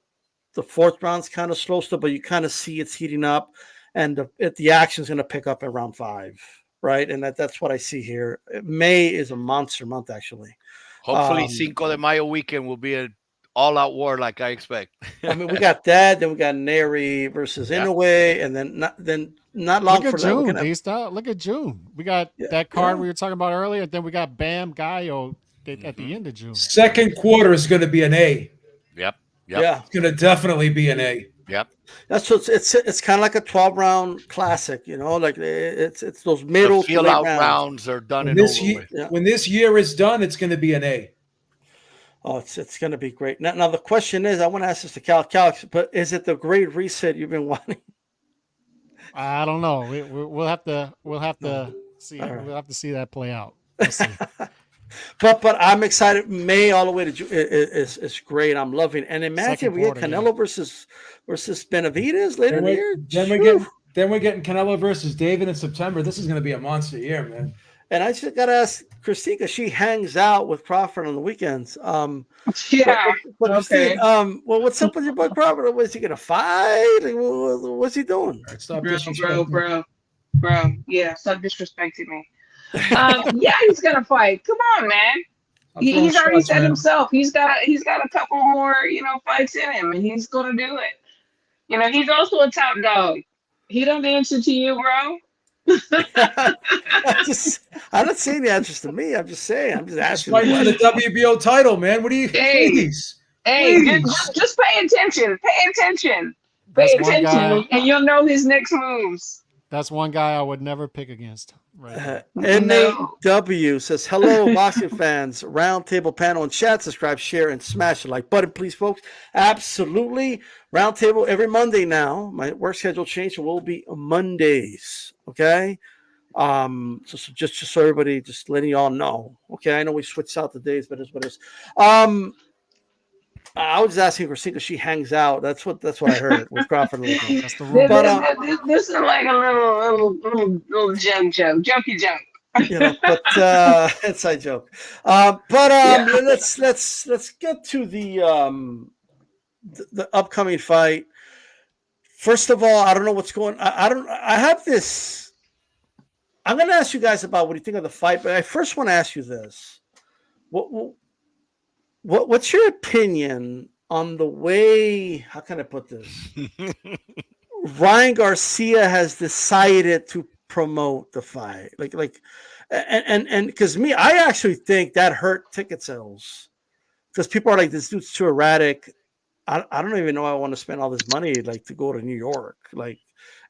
The 4th round's kind of slow still, but you kind of see it's heating up. And the action's going to pick up at round 5, right? And that's what I see here. May is a monster month, actually. Hopefully, Cinco de Mayo weekend will be an all-out war like I expect. I mean, we got that. Then we got Neri versus Inoue, and then not long Look for at June, that. D-Style. Look at June. We got that card we were talking about earlier. Then we got Bam Gallo at the end of June. Second quarter is going to be an A. Yep. Yeah, it's going to definitely be an A. Yep. That's what it's kind of like a 12-round classic, like it's those middle feel out rounds are done and over with. When this year is done, it's going to be an A. Oh, it's going to be great. Now the question is, I want to ask this to Calix, but is it the great reset you've been wanting? I don't know. We'll have to see. Right. We'll have to see that play out. We'll see. But I'm excited. May all the way to June is great. I'm loving it. And imagine we get Canelo versus Benavidez later in the year. Then we're getting Canelo versus David in September. This is going to be a monster year, man. And I just got to ask Christine, because she hangs out with Crawford on the weekends. Yeah. But Okay. Christine, what's up with your boy Crawford? Was he going to fight? What's he doing? Stop Bro. Yeah, stop disrespecting me. Yeah, he's gonna fight. Come on, man. He's already said himself. He's got a couple more, fights in him, and he's gonna do it. He's also a top dog. He don't answer to you, bro. I'm not saying the answers to me. I'm just saying. I'm just asking. Fight for the WBO title, man. What do you? Please. Just pay attention. Pay attention, and you'll know his next moves. That's one guy I would never pick against. Right. NAW says, hello, boxing fans, roundtable panel and chat. Subscribe, share, and smash the like button, please, folks. Absolutely. Roundtable every Monday now. My work schedule changed. It will be Mondays. Okay. So just so everybody, just letting y'all know. Okay. I know we switched out the days, but it's what it is. I was asking Christine because she hangs out. That's what I heard with Crawford. That's the This, rumor. this is like a little jokey joke. But inside joke. Let's get to the upcoming fight. First of all, I don't know what's going. I have this. I'm going to ask you guys about what you think of the fight, but I first want to ask you this: what's your opinion on the way? How can I put this? Ryan Garcia has decided to promote the fight, and because I actually think that hurt ticket sales because people are like, this dude's too erratic. I don't even know I want to spend all this money to go to New York,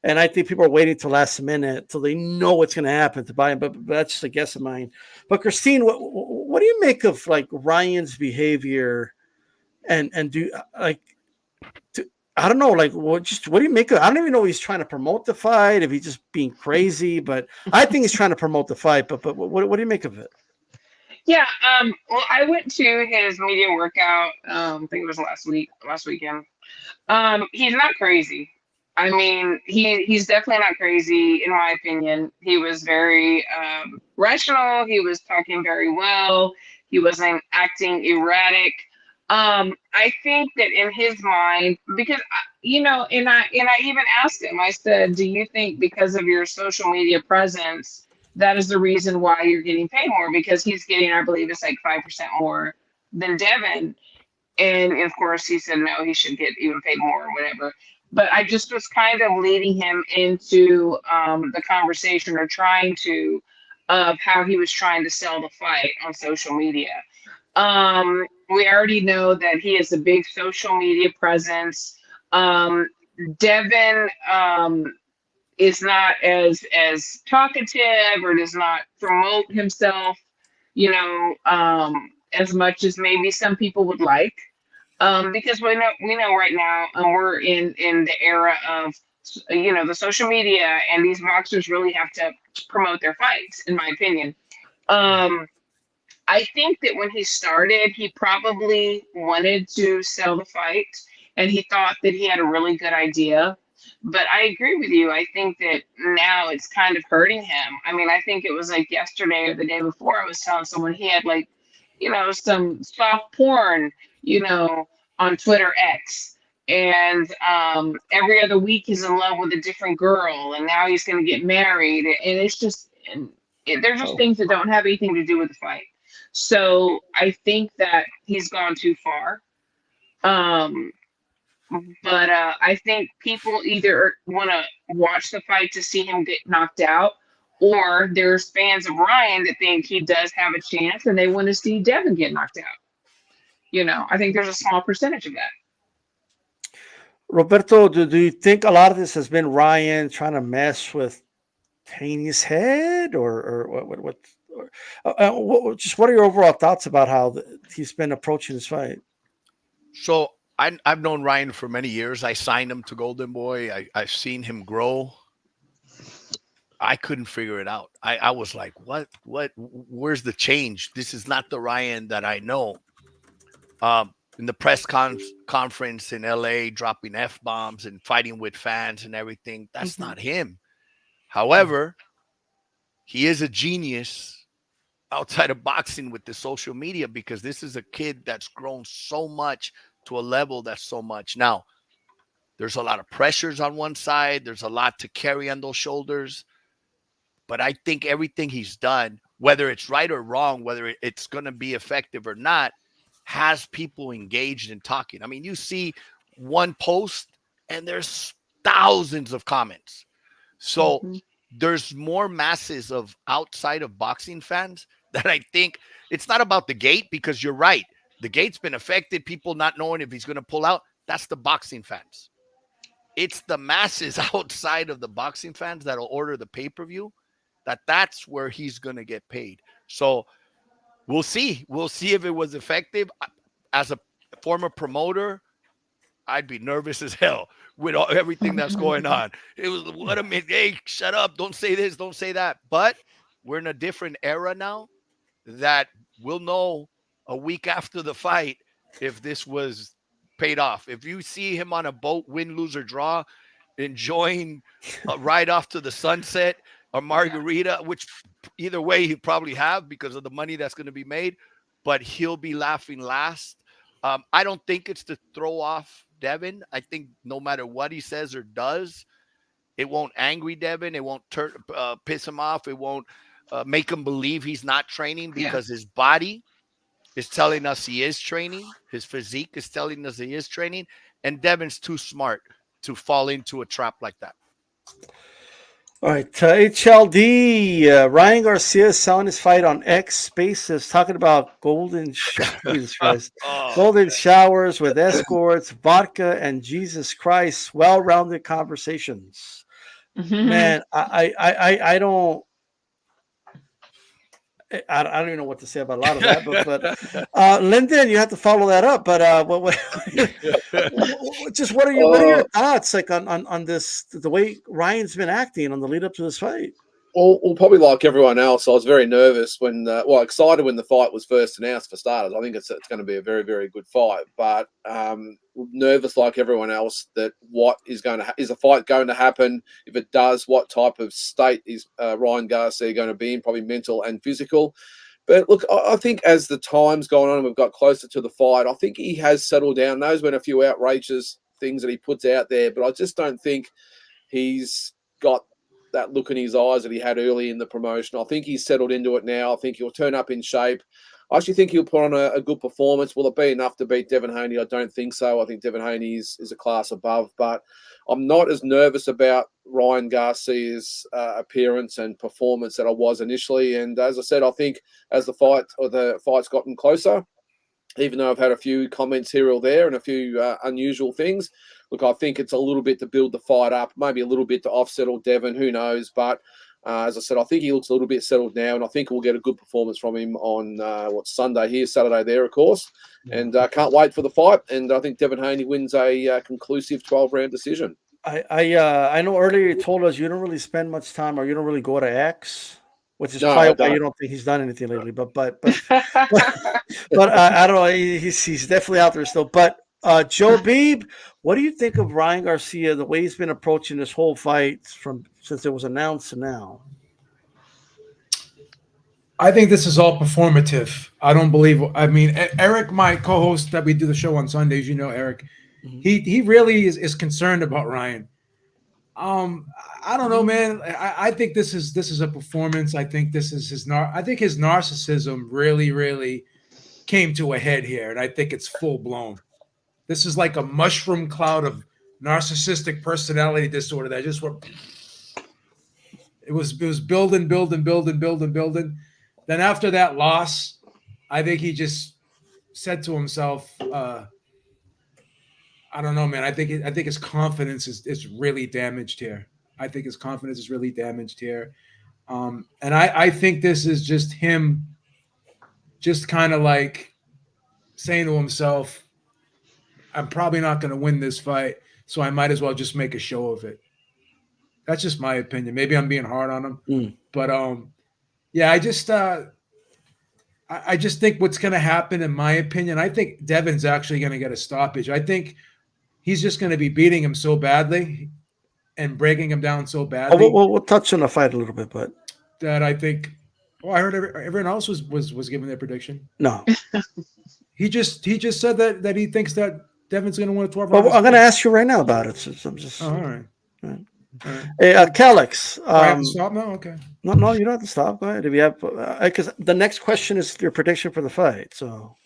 and I think people are waiting till last minute till they know what's going to happen to buy him. But that's just a guess of mine. But Christine, what do you make of Ryan's behavior, and do I don't know, what do you make of? I don't even know if he's trying to promote the fight, if he's just being crazy. But I think he's trying to promote the fight. But what do you make of it? Yeah, well, I went to his media workout. I think it was last weekend. He's not crazy. I mean, he's definitely not crazy, in my opinion. He was very rational. He was talking very well. He wasn't acting erratic. I think that in his mind, because and I even asked him. I said, "Do you think because of your social media presence, that is the reason why you're getting paid more?" Because he's getting, I believe, it's like 5% more than Devin. And of course, he said no, he should get even paid more or whatever. But I just was kind of leading him into the conversation, or trying to, of how he was trying to sell the fight on social media. We already know that he has a big social media presence. Devin is not as talkative, or does not promote himself, as much as maybe some people would like. Because we know right now, we're in the era of the social media, and these boxers really have to promote their fights, in my opinion. I think that when he started, he probably wanted to sell the fight, and he thought that he had a really good idea. But I agree with you. I think that now it's kind of hurting him. I mean, I think it was like yesterday or the day before, I was telling someone he had some soft porn, on Twitter X. And every other week he's in love with a different girl, and now he's going to get married. And it's just, they're just things that don't have anything to do with the fight. So I think that he's gone too far. But I think people either want to watch the fight to see him get knocked out, or there's fans of Ryan that think he does have a chance and they want to see Devin get knocked out. I think there's a small percentage of that. Roberto, do you think a lot of this has been Ryan trying to mess with Haney's head, or what? Just what are your overall thoughts about how he's been approaching this fight? So I've known Ryan for many years. I signed him to Golden Boy. I've seen him grow. I couldn't figure it out. I was like, what? Where's the change? This is not the Ryan that I know. In the press conference in LA, dropping F-bombs and fighting with fans and everything. That's not him. However, he is a genius outside of boxing with the social media, because this is a kid that's grown so much to a level that's so much. Now, there's a lot of pressures on one side. There's a lot to carry on those shoulders. But I think everything he's done, whether it's right or wrong, whether it's going to be effective or not, has people engaged in talking. I mean, you see one post and there's thousands of comments. So there's more masses of outside of boxing fans that I think it's not about the gate, because you're right. The gate's been affected. People not knowing if he's going to pull out. That's the boxing fans. It's the masses outside of the boxing fans that'll order the pay-per-view. That's where he's going to get paid. So we'll see. We'll see if it was effective. As a former promoter, I'd be nervous as hell with everything that's going on. It was, what a minute. Hey, shut up. Don't say this. Don't say that. But we're in a different era now that we'll know a week after the fight if this was paid off. If you see him on a boat, win, lose, or draw, enjoying a ride off to the sunset or margarita, which either way he'll probably have because of the money that's going to be made, but he'll be laughing last. I don't think it's to throw off Devin. I think no matter what he says or does, it won't angry Devin. It won't piss him off. It won't make him believe he's not training because his body is telling us he is training. His physique is telling us he is training. And Devin's too smart to fall into a trap like that. All right, HLD, Ryan Garcia is selling his fight on X Spaces, talking about golden golden showers with escorts, vodka, and Jesus Christ, well-rounded conversations. Man, I don't even know what to say about a lot of that, but Lyndon, you have to follow that up. But just what are your thoughts like on this, the way Ryan's been acting on the lead up to this fight? Well, probably like everyone else, I was very nervous when, excited when the fight was first announced for starters. I think it's going to be a very, very good fight, but nervous like everyone else that what is is the fight going to happen? If it does, what type of state is Ryan Garcia going to be in? Probably mental and physical. But look, I think as the time's gone on and we've got closer to the fight, I think he has settled down. There's been a few outrageous things that he puts out there, but I just don't think he's got that look in his eyes that he had early in the promotion. I think he's settled into it now. I think he'll turn up in shape. I actually think he'll put on a good performance. Will it be enough to beat Devin Haney? I don't think so. I think Devin Haney is a class above, but I'm not as nervous about Ryan Garcia's appearance and performance that I was initially. And as I said, I think as the fight's gotten closer, even though I've had a few comments here or there and a few unusual things, look, I think it's a little bit to build the fight up, maybe a little bit to offsettle Devin, who knows. But as I said, I think he looks a little bit settled now, and I think we'll get a good performance from him on Sunday here, Saturday there, of course. And can't wait for the fight. And I think Devin Haney wins a conclusive 12-round decision. I know earlier you told us you don't really spend much time or you don't really go to X, which is probably why you don't think he's done anything lately. But I don't know. He's definitely out there still. But Joe Beeb, what do you think of Ryan Garcia, the way he's been approaching this whole fight since it was announced to now? I think this is all performative. I don't believe. I mean, Eric, my co-host that we do the show on Sundays, you know, Eric, he really is concerned about Ryan. I don't know, man. I think this is a performance. I think this is his narcissism really came to a head here, and I think it's full blown. This is like a mushroom cloud of narcissistic personality disorder that just went. It was building. Then after that loss, I think he just said to himself, I don't know, man. I think his confidence is really damaged here. And I think this is just him just kind of like saying to himself, I'm probably not going to win this fight, so I might as well just make a show of it. That's just my opinion. Maybe I'm being hard on him. But I just think what's going to happen, in my opinion, I think Devin's actually going to get a stoppage. I think he's just going to be beating him so badly and breaking him down so badly. We'll touch on the fight a little bit, but that I think. I heard everyone else was giving their prediction. No, he just said that he thinks that Devin's going to win a 12 round. Well, I'm going to ask you right now about it. So I'm just. All right. Hey, Calix. I have to stop now? Okay. No, you don't have to stop. Go ahead. If you have, because the next question is your prediction for the fight. So,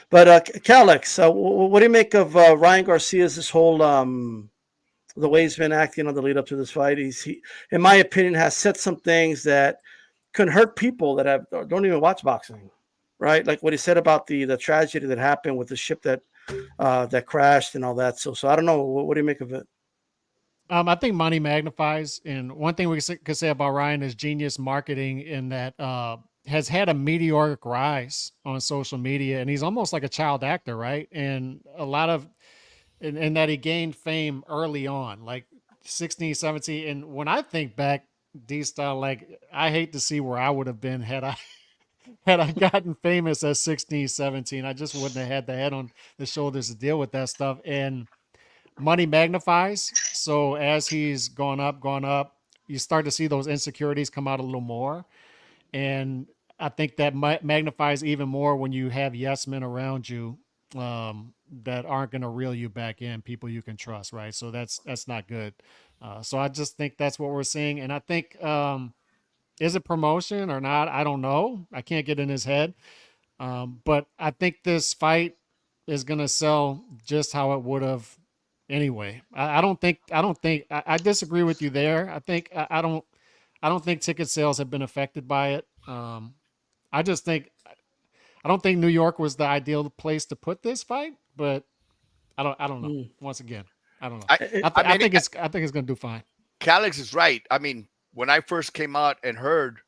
but Calix, what do you make of Ryan Garcia's this whole the way he's been acting on the lead up to this fight? He, in my opinion, has said some things that can hurt people that don't even watch boxing, right? Like what he said about the tragedy that happened with the ship that crashed and all that. So I don't know. What do you make of it? I think money magnifies, and one thing we could say about Ryan is genius marketing in that has had a meteoric rise on social media, and he's almost like a child actor, right? And a lot of, and that he gained fame early on, like 16, 17. And when I think back, D-Style, like I hate to see where I would have been had I had I gotten famous at 16, 17, I just wouldn't have had the head on the shoulders to deal with that stuff. And money magnifies. So as he's gone up, you start to see those insecurities come out a little more. And I think that magnifies even more when you have yes men around you that aren't going to reel you back in, people you can trust, right? So that's not good. So I just think that's what we're seeing. And I think, is it promotion or not? I don't know. I can't get in his head. But I think this fight is going to sell just how it would have anyway. I don't think, I disagree with you there. I don't think ticket sales have been affected by it. I just think, I don't think New York was the ideal place to put this fight, but I don't know. Once again, I don't know. I think it's going to do fine. Calix is right. I mean, when I first came out and heard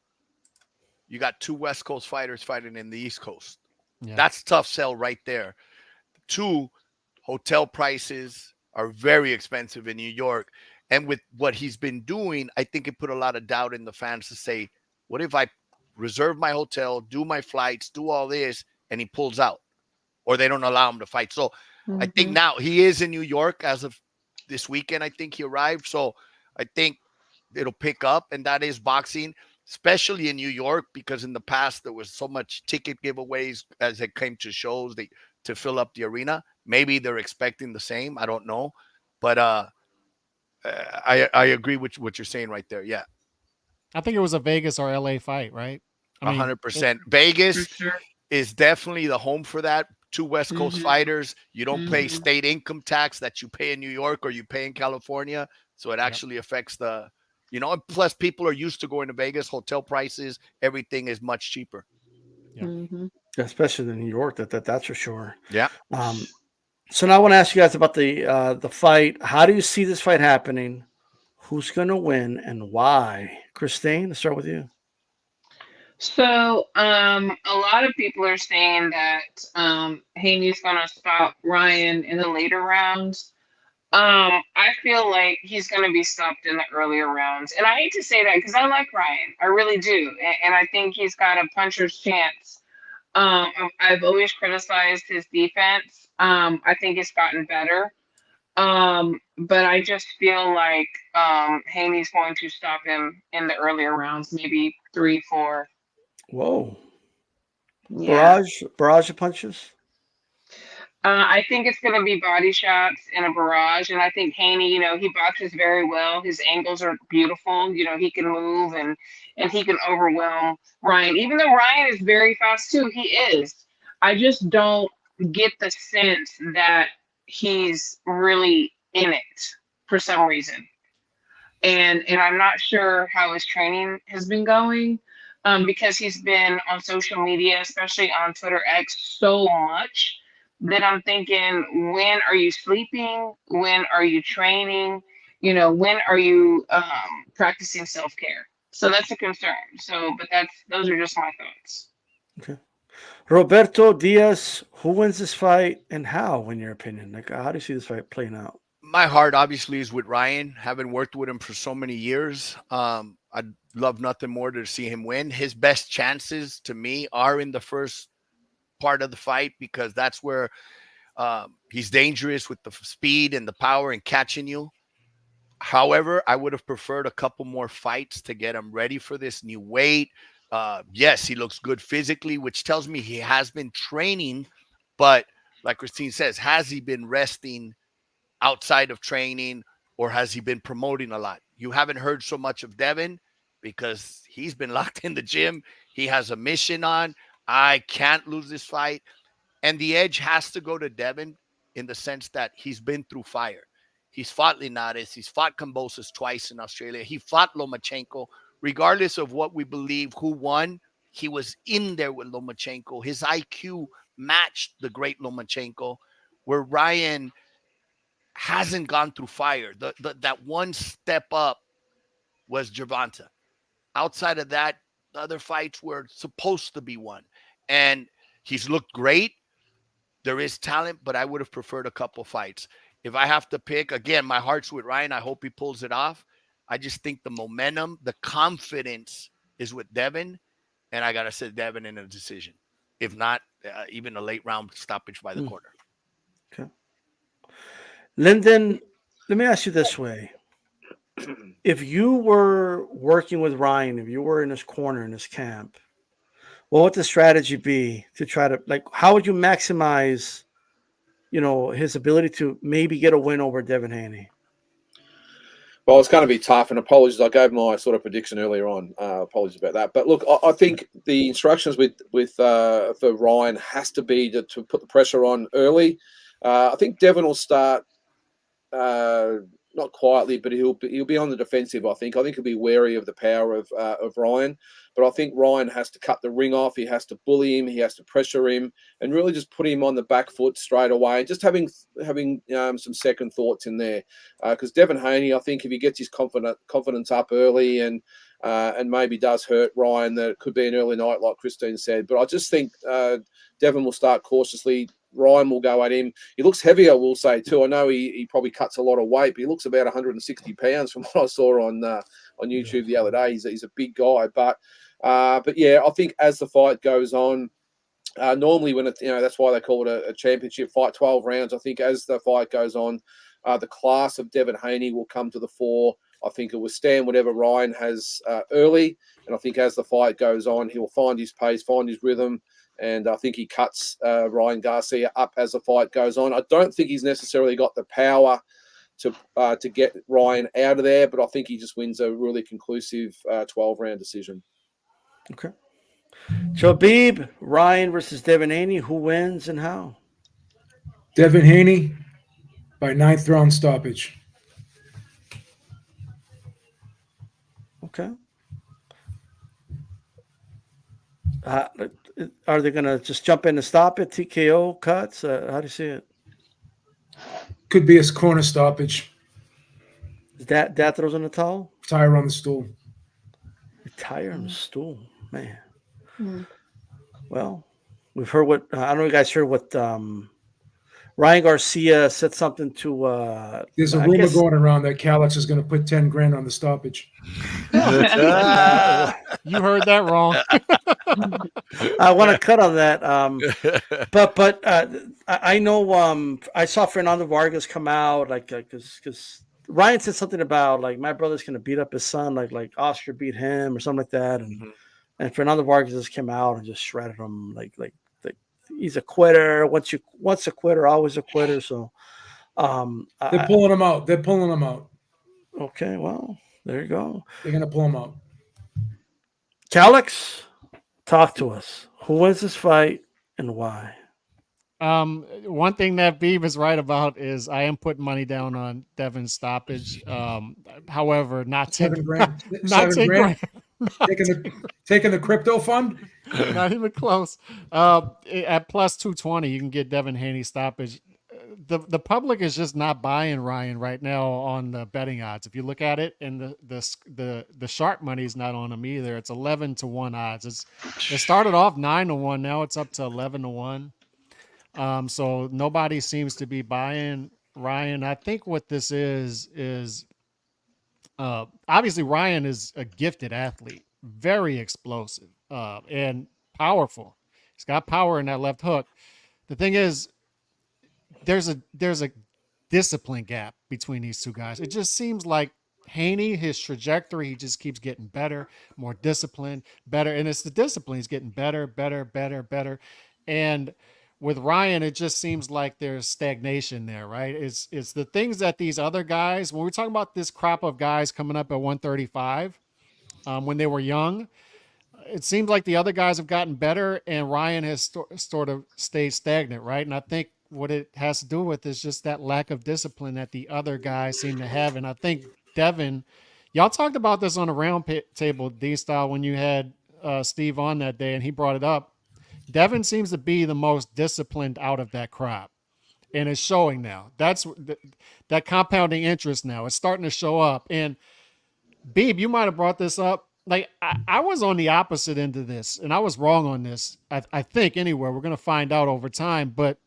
you got 2 West Coast fighters fighting in the East Coast, that's tough sell right there. 2, hotel prices are very expensive in New York. And with what he's been doing, I think it put a lot of doubt in the fans to say, what if I reserve my hotel, do my flights, do all this, and he pulls out, or they don't allow him to fight? So I think now he is in New York as of this weekend. I think he arrived. So I think it'll pick up, and that is boxing, especially in New York, because in the past there was so much ticket giveaways as it came to shows to fill up the arena. Maybe they're expecting the same. I don't know. But I agree with what you're saying right there. Yeah. I think it was a Vegas or LA fight, right? 100%. Vegas is definitely the home for that. 2 West Coast fighters. You don't pay state income tax that you pay in New York or you pay in California. So it actually affects the, and plus people are used to going to Vegas. Hotel prices, everything is much cheaper. Especially in New York, that's for sure. Yeah. So now I want to ask you guys about the fight. How do you see this fight happening? Who's going to win and why? Christine, let's start with you. So, a lot of people are saying that Haney's gonna stop Ryan in the later rounds. I feel like he's gonna be stopped in the earlier rounds, and I hate to say that because I like Ryan, I really do, and I think he's got a puncher's chance. I've always criticized his defense. I think it's gotten better. But I just feel like Haney's going to stop him in the earlier rounds, maybe 3, 4. Whoa. Yeah. Barrage of punches? I think it's going to be body shots and a barrage. And I think Haney, he boxes very well. His angles are beautiful. He can move and he can overwhelm Ryan. Even though Ryan is very fast too, he is. I just don't get the sense that he's really in it for some reason. And I'm not sure how his training has been going. Because he's been on social media, especially on Twitter X, so much that I'm thinking, when are you sleeping? When are you training? When are you practicing self-care? So that's a concern. So, but those are just my thoughts. Okay. Roberto Diaz, who wins this fight and how, in your opinion? Like, how do you see this fight playing out? My heart obviously is with Ryan. Having worked with him for so many years, I'd love nothing more to see him win. His best chances to me are in the first part of the fight because that's where he's dangerous with the speed and the power and catching you. However, I would have preferred a couple more fights to get him ready for this new weight. Yes, he looks good physically, which tells me he has been training, but like Christine says, has he been resting outside of training, or has he been promoting a lot? You haven't heard so much of Devin because he's been locked in the gym. He has a mission on. I can't lose this fight. And the edge has to go to Devin in the sense that he's been through fire. He's fought Linares. He's fought Kambosos twice in Australia. He fought Lomachenko. Regardless of what we believe who won, he was in there with Lomachenko. His IQ matched the great Lomachenko, where Ryan hasn't gone through fire. That one step up was Gervonta. Outside of that, the other fights were supposed to be won. And he's looked great. There is talent, but I would have preferred a couple fights. If I have to pick, again, my heart's with Ryan. I hope he pulls it off. I just think the momentum, the confidence is with Devin. and I gotta sit Devin in a decision. If not, even a late round stoppage by the corner. Okay. Lyndon, let me ask you this way. If you were working with Ryan, if you were in his corner in his camp, what would the strategy be to try to, like, how would you maximize, his ability to maybe get a win over Devin Haney? Well, it's going to be tough, and apologies. I gave my sort of prediction earlier on. Apologies about that. But look, I think the instructions for Ryan has to be to put the pressure on early. I think Devin will start not quietly, but he'll be on the defensive. I think he'll be wary of the power of Ryan. But I think Ryan has to cut the ring off. He has to bully him. He has to pressure him, and really just put him on the back foot straight away. And just having some second thoughts in there, because Devin Haney, I think if he gets his confidence up early and maybe does hurt Ryan, that it could be an early night, like Christine said. But I just think Devin will start cautiously. Ryan will go at him. He looks heavier, we'll say, too. I know he probably cuts a lot of weight, but he looks about 160 pounds from what I saw on YouTube the other day. He's a big guy. But yeah, I think as the fight goes on, normally when it's, that's why they call it a championship fight, 12 rounds. I think as the fight goes on, the class of Devin Haney will come to the fore. I think it will stand whatever Ryan has early. And I think as the fight goes on, he'll find his pace, find his rhythm. And I think he cuts Ryan Garcia up as the fight goes on. I don't think he's necessarily got the power to get Ryan out of there, but I think he just wins a really conclusive 12-round decision. Okay. So, Beeb, Ryan versus Devin Haney, who wins and how? Devin Haney by 9th round stoppage. Okay. Are they going to just jump in and stop it? TKO cuts? How do you see it? Could be a corner stoppage. Is that throws in the towel? Tire on the stool. Tire on the stool, man. Mm. Well, we've heard what I don't know. If you guys heard what Ryan Garcia said something to. There's a rumor going around that Calix is going to put 10 grand on the stoppage. You heard that wrong. I want to cut on that. But I know I saw Fernando Vargas come out because Ryan said something about like my brother's going to beat up his son like Oscar beat him or something like that, and Fernando Vargas just came out and just shredded him like he's a quitter. Once a quitter, always a quitter. So they're pulling him out. They're pulling him out. Okay, well, there you go. They're going to pull him out. Calix, talk to us. Who wins this fight and why? One thing that Beeb is right about is I am putting money down on Devin's stoppage. However, not 10 grand. Not 10 grand. Taking the crypto fund? Not even close. At plus 220, you can get Devin Haney stoppage. The public is just not buying Ryan right now on the betting odds. If you look at it, and the sharp money is not on him either. It's 11-1 odds. It started off 9-1. Now it's up to 11-1. So nobody seems to be buying Ryan. I think what this is obviously Ryan is a gifted athlete, very explosive, and powerful. He's got power in that left hook. The thing is, there's a discipline gap between these two guys. It just seems like Haney, his trajectory, he just keeps getting better, more disciplined, better. And it's the discipline. He's getting better. And with Ryan, it just seems like there's stagnation there, right? It's the things that these other guys, when we're talking about this crop of guys coming up at 135, when they were young, it seems like the other guys have gotten better and Ryan has sort of stayed stagnant, right? And I think what it has to do with is just that lack of discipline that the other guys seem to have. And I think Devin, y'all talked about this on the round table, D-Style, when you had Steve on that day and he brought it up. Devin seems to be the most disciplined out of that crop, and it's showing now. That's that compounding interest now. It's starting to show up. And Beeb, you might have brought this up. Like I was on the opposite end of this, and I was wrong on this. I think anyway. We're going to find out over time. But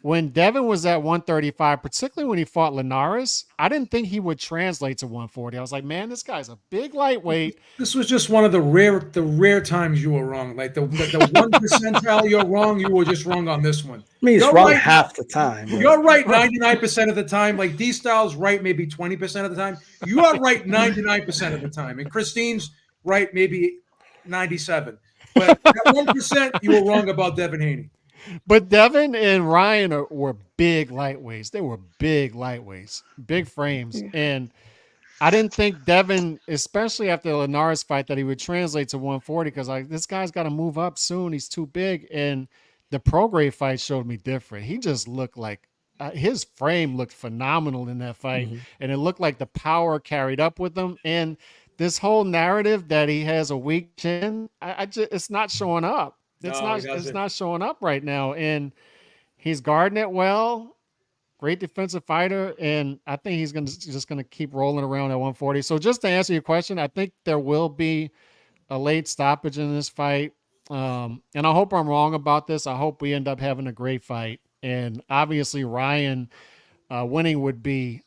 when Devin was at 135, particularly when he fought Linares, I didn't think he would translate to 140. I was like, man, this guy's a big lightweight. This was just one of the rare times you were wrong. Like the 1 percentile you're wrong, you were just wrong on this one. I mean, he's You're wrong right. half the time. You're right 99% of the time. Like D-Style's right maybe 20% of the time. You are right 99% of the time. And Christine's right maybe 97. But that 1%, you were wrong about Devin Haney. But Devin and Ryan were big lightweights. They were big lightweights, big frames. And I didn't think Devin, especially after the Linares fight, that he would translate to 140 because this guy's got to move up soon. He's too big. And the Prograis fight showed me different. He just looked like his frame looked phenomenal in that fight. Mm-hmm. And it looked like the power carried up with him. And this whole narrative that he has a weak chin, it's not showing up. It's not showing up right now. And he's guarding it well. Great defensive fighter. And I think he's just going to keep rolling around at 140. So just to answer your question, I think there will be a late stoppage in this fight. And I hope I'm wrong about this. I hope we end up having a great fight. And obviously Ryan winning would be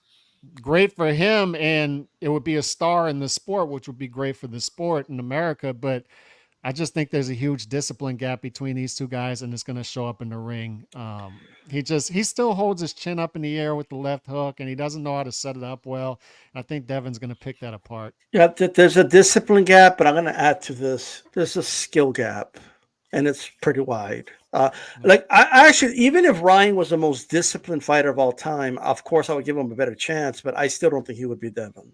great for him. And it would be a star in the sport, which would be great for the sport in America. But I just think there's a huge discipline gap between these two guys, and it's going to show up in the ring. He still holds his chin up in the air with the left hook, and he doesn't know how to set it up well. I think Devin's going to pick that apart. Yeah, there's a discipline gap, but I'm going to add to this. There's a skill gap, and it's pretty wide. Like I actually, even if Ryan was the most disciplined fighter of all time, of course I would give him a better chance, but I still don't think he would be Devin.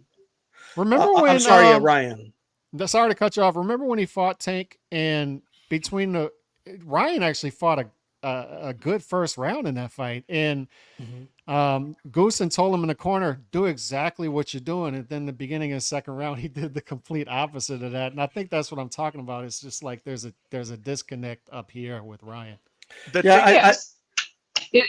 Remember when? I'm sorry, Ryan. Sorry to cut you off. Remember when he fought Tank, and Ryan actually fought a good first round in that fight, and Goosen told him in the corner, do exactly what you're doing, and then the beginning of the second round he did the complete opposite of that. And I think that's what I'm talking about. It's just like there's a disconnect up here with Ryan.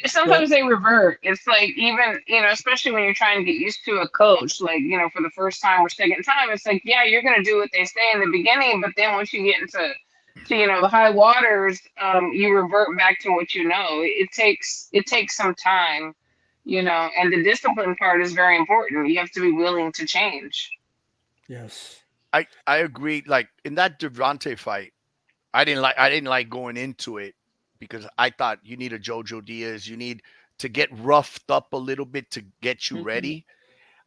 Sometimes they revert. It's like, even, especially when you're trying to get used to a coach, like, for the first time or second time, it's like, yeah, you're going to do what they say in the beginning, but then once you get into the high waters, you revert back to what you know. It takes some time, and the discipline part is very important. You have to be willing to change. Yes. I agree. Like in that Devontae fight, I didn't like going into it, because I thought you need a Jojo Diaz. You need to get roughed up a little bit to get you ready.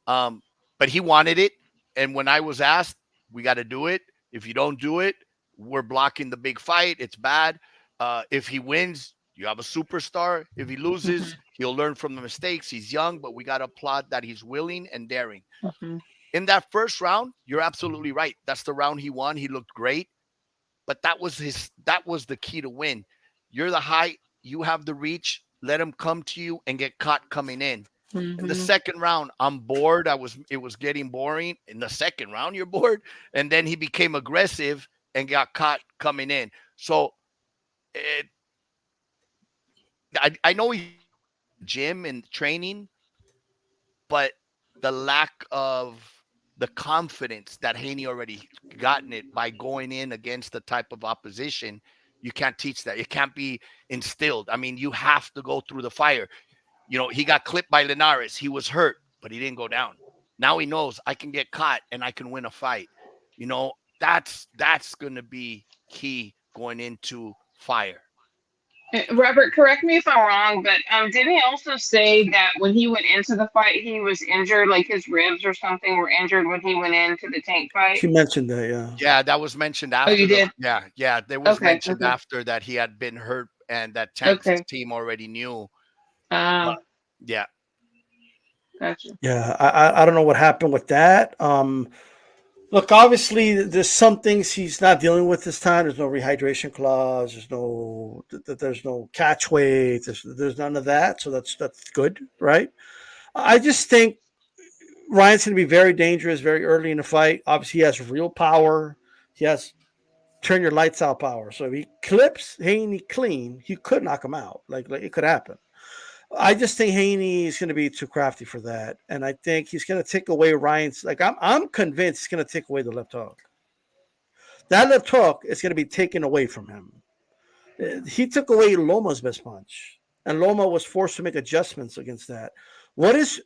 But he wanted it. And when I was asked, we got to do it. If you don't do it, we're blocking the big fight. It's bad. If he wins, you have a superstar. If he loses, he'll learn from the mistakes. He's young, but we got to applaud that he's willing and daring. In that first round, you're absolutely right. That's the round he won. He looked great. But that was the key to win. You're the height, you have the reach, let him come to you and get caught coming in. In the second round, I'm bored. It was getting boring. In the second round, you're bored. And then he became aggressive and got caught coming in. So I know he's gym and training, but the lack of the confidence that Haney already gotten it by going in against the type of opposition, you can't teach that. It can't be instilled. I mean, you have to go through the fire. He got clipped by Linares. He was hurt, but he didn't go down. Now he knows I can get caught and I can win a fight. That's going to be key going into fire. Robert, correct me if I'm wrong, but didn't he also say that when he went into the fight, he was injured, like his ribs or something were injured when he went into the Tank fight? She mentioned that, yeah. Yeah, that was mentioned after. Oh, you did? Yeah. There was mentioned after that he had been hurt and that Tank's team already knew. Yeah. Gotcha. Yeah, I don't know what happened with that. Look, obviously, there's some things he's not dealing with this time. There's no rehydration clause. There's no catch weight. There's none of that. So that's good, right? I just think Ryan's going to be very dangerous very early in the fight. Obviously, he has real power. He has turn your lights out power. So if he clips Haney clean, he could knock him out. Like it could happen. I just think Haney is going to be too crafty for that, and I think he's going to take away Ryan's. Like I'm convinced he's going to take away the left hook. That left hook is going to be taken away from him. He took away Loma's best punch. and Loma was forced to make adjustments against that. What is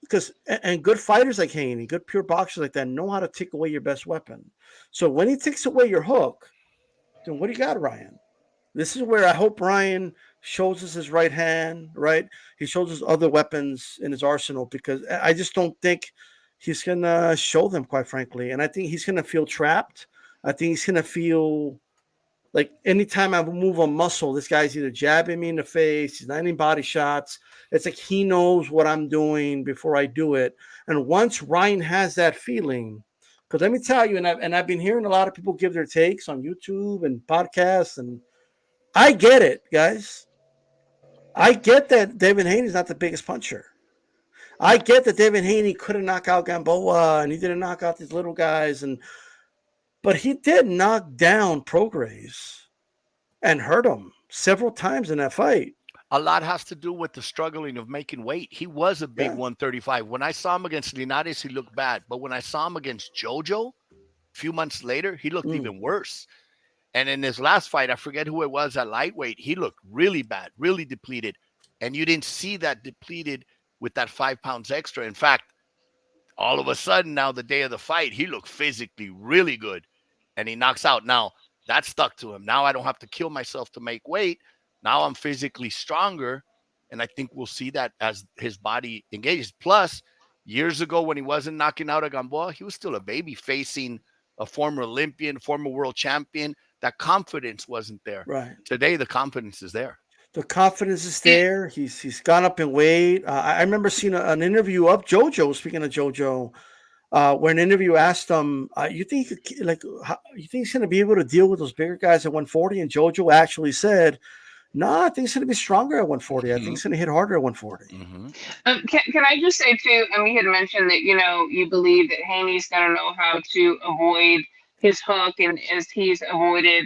and good fighters like Haney, good pure boxers like that know how to take away your best weapon. So when he takes away your hook, then what do you got, Ryan? This is where I hope Ryan shows us his right hand, right? He shows us other weapons in his arsenal, because I just don't think he's going to show them, quite frankly. And I think he's going to feel trapped. I think he's going to feel like anytime I move a muscle, this guy's either jabbing me in the face, he's landing body shots. It's like he knows what I'm doing before I do it. And once Ryan has that feeling, because let me tell you, and I've been hearing a lot of people give their takes on YouTube and podcasts, and I get it, guys. I get that Devin Haney is not the biggest puncher. I get that Devin Haney couldn't knock out Gamboa, and he didn't knock out these little guys, but he did knock down Prograis and hurt him several times in that fight. A lot has to do with the struggling of making weight. He was a big 135. When I saw him against Linares, he looked bad. But when I saw him against Jojo, a few months later, he looked even worse. And in his last fight, I forget who it was at lightweight, he looked really bad, really depleted. And you didn't see that depleted with that 5 pounds extra. In fact, all of a sudden now, the day of the fight, he looked physically really good. And he knocks out. Now, that stuck to him. Now I don't have to kill myself to make weight. Now I'm physically stronger. And I think we'll see that as his body engages. Plus, years ago when he wasn't knocking out a Gamboa, he was still a baby facing a former Olympian, former world champion. That confidence wasn't there. Right. Today, the confidence is there. The confidence is there. He's gone up in weight. I remember seeing an interview of JoJo. Speaking of JoJo, where an interview asked him, "You think you think he's going to be able to deal with those bigger guys at 140?" And JoJo actually said, "No, I think he's going to be stronger at 140. I think he's going to hit harder at 140." Can I just say too? And we had mentioned that you believe that Haney's going to know how to avoid his hook, and as he's avoided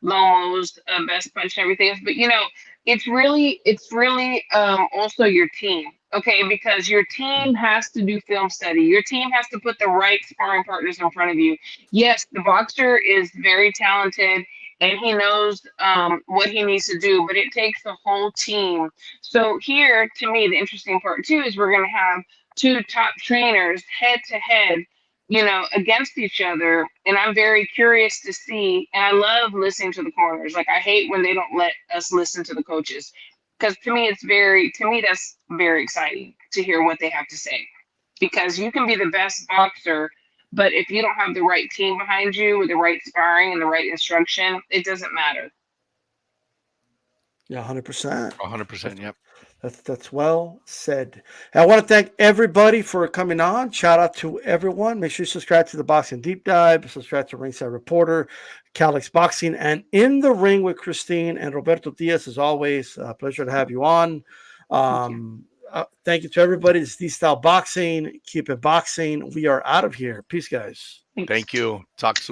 Lomo's best punch and everything else. But it's really also your team, okay? Because your team has to do film study. Your team has to put the right sparring partners in front of you. Yes, the boxer is very talented and he knows what he needs to do, but it takes the whole team. So here, to me, the interesting part too is we're going to have two top trainers head to head, against each other. And I'm very curious to see, and I love listening to the corners. Like, I hate when they don't let us listen to the coaches, because to me, that's very exciting to hear what they have to say, because you can be the best boxer, but if you don't have the right team behind you with the right sparring and the right instruction, it doesn't matter. Yeah, 100%. 100%. Yep. That's well said. And I want to thank everybody for coming on. Shout out to everyone. Make sure you subscribe to the Boxing Deep Dive. Subscribe to Ringside Reporter, Calix Boxing, and In the Ring with Christine and Roberto Diaz. As always, a pleasure to have you on. Thank you to everybody. It's D-Style Boxing. Keep it boxing. We are out of here. Peace, guys. Thank you. Talk soon.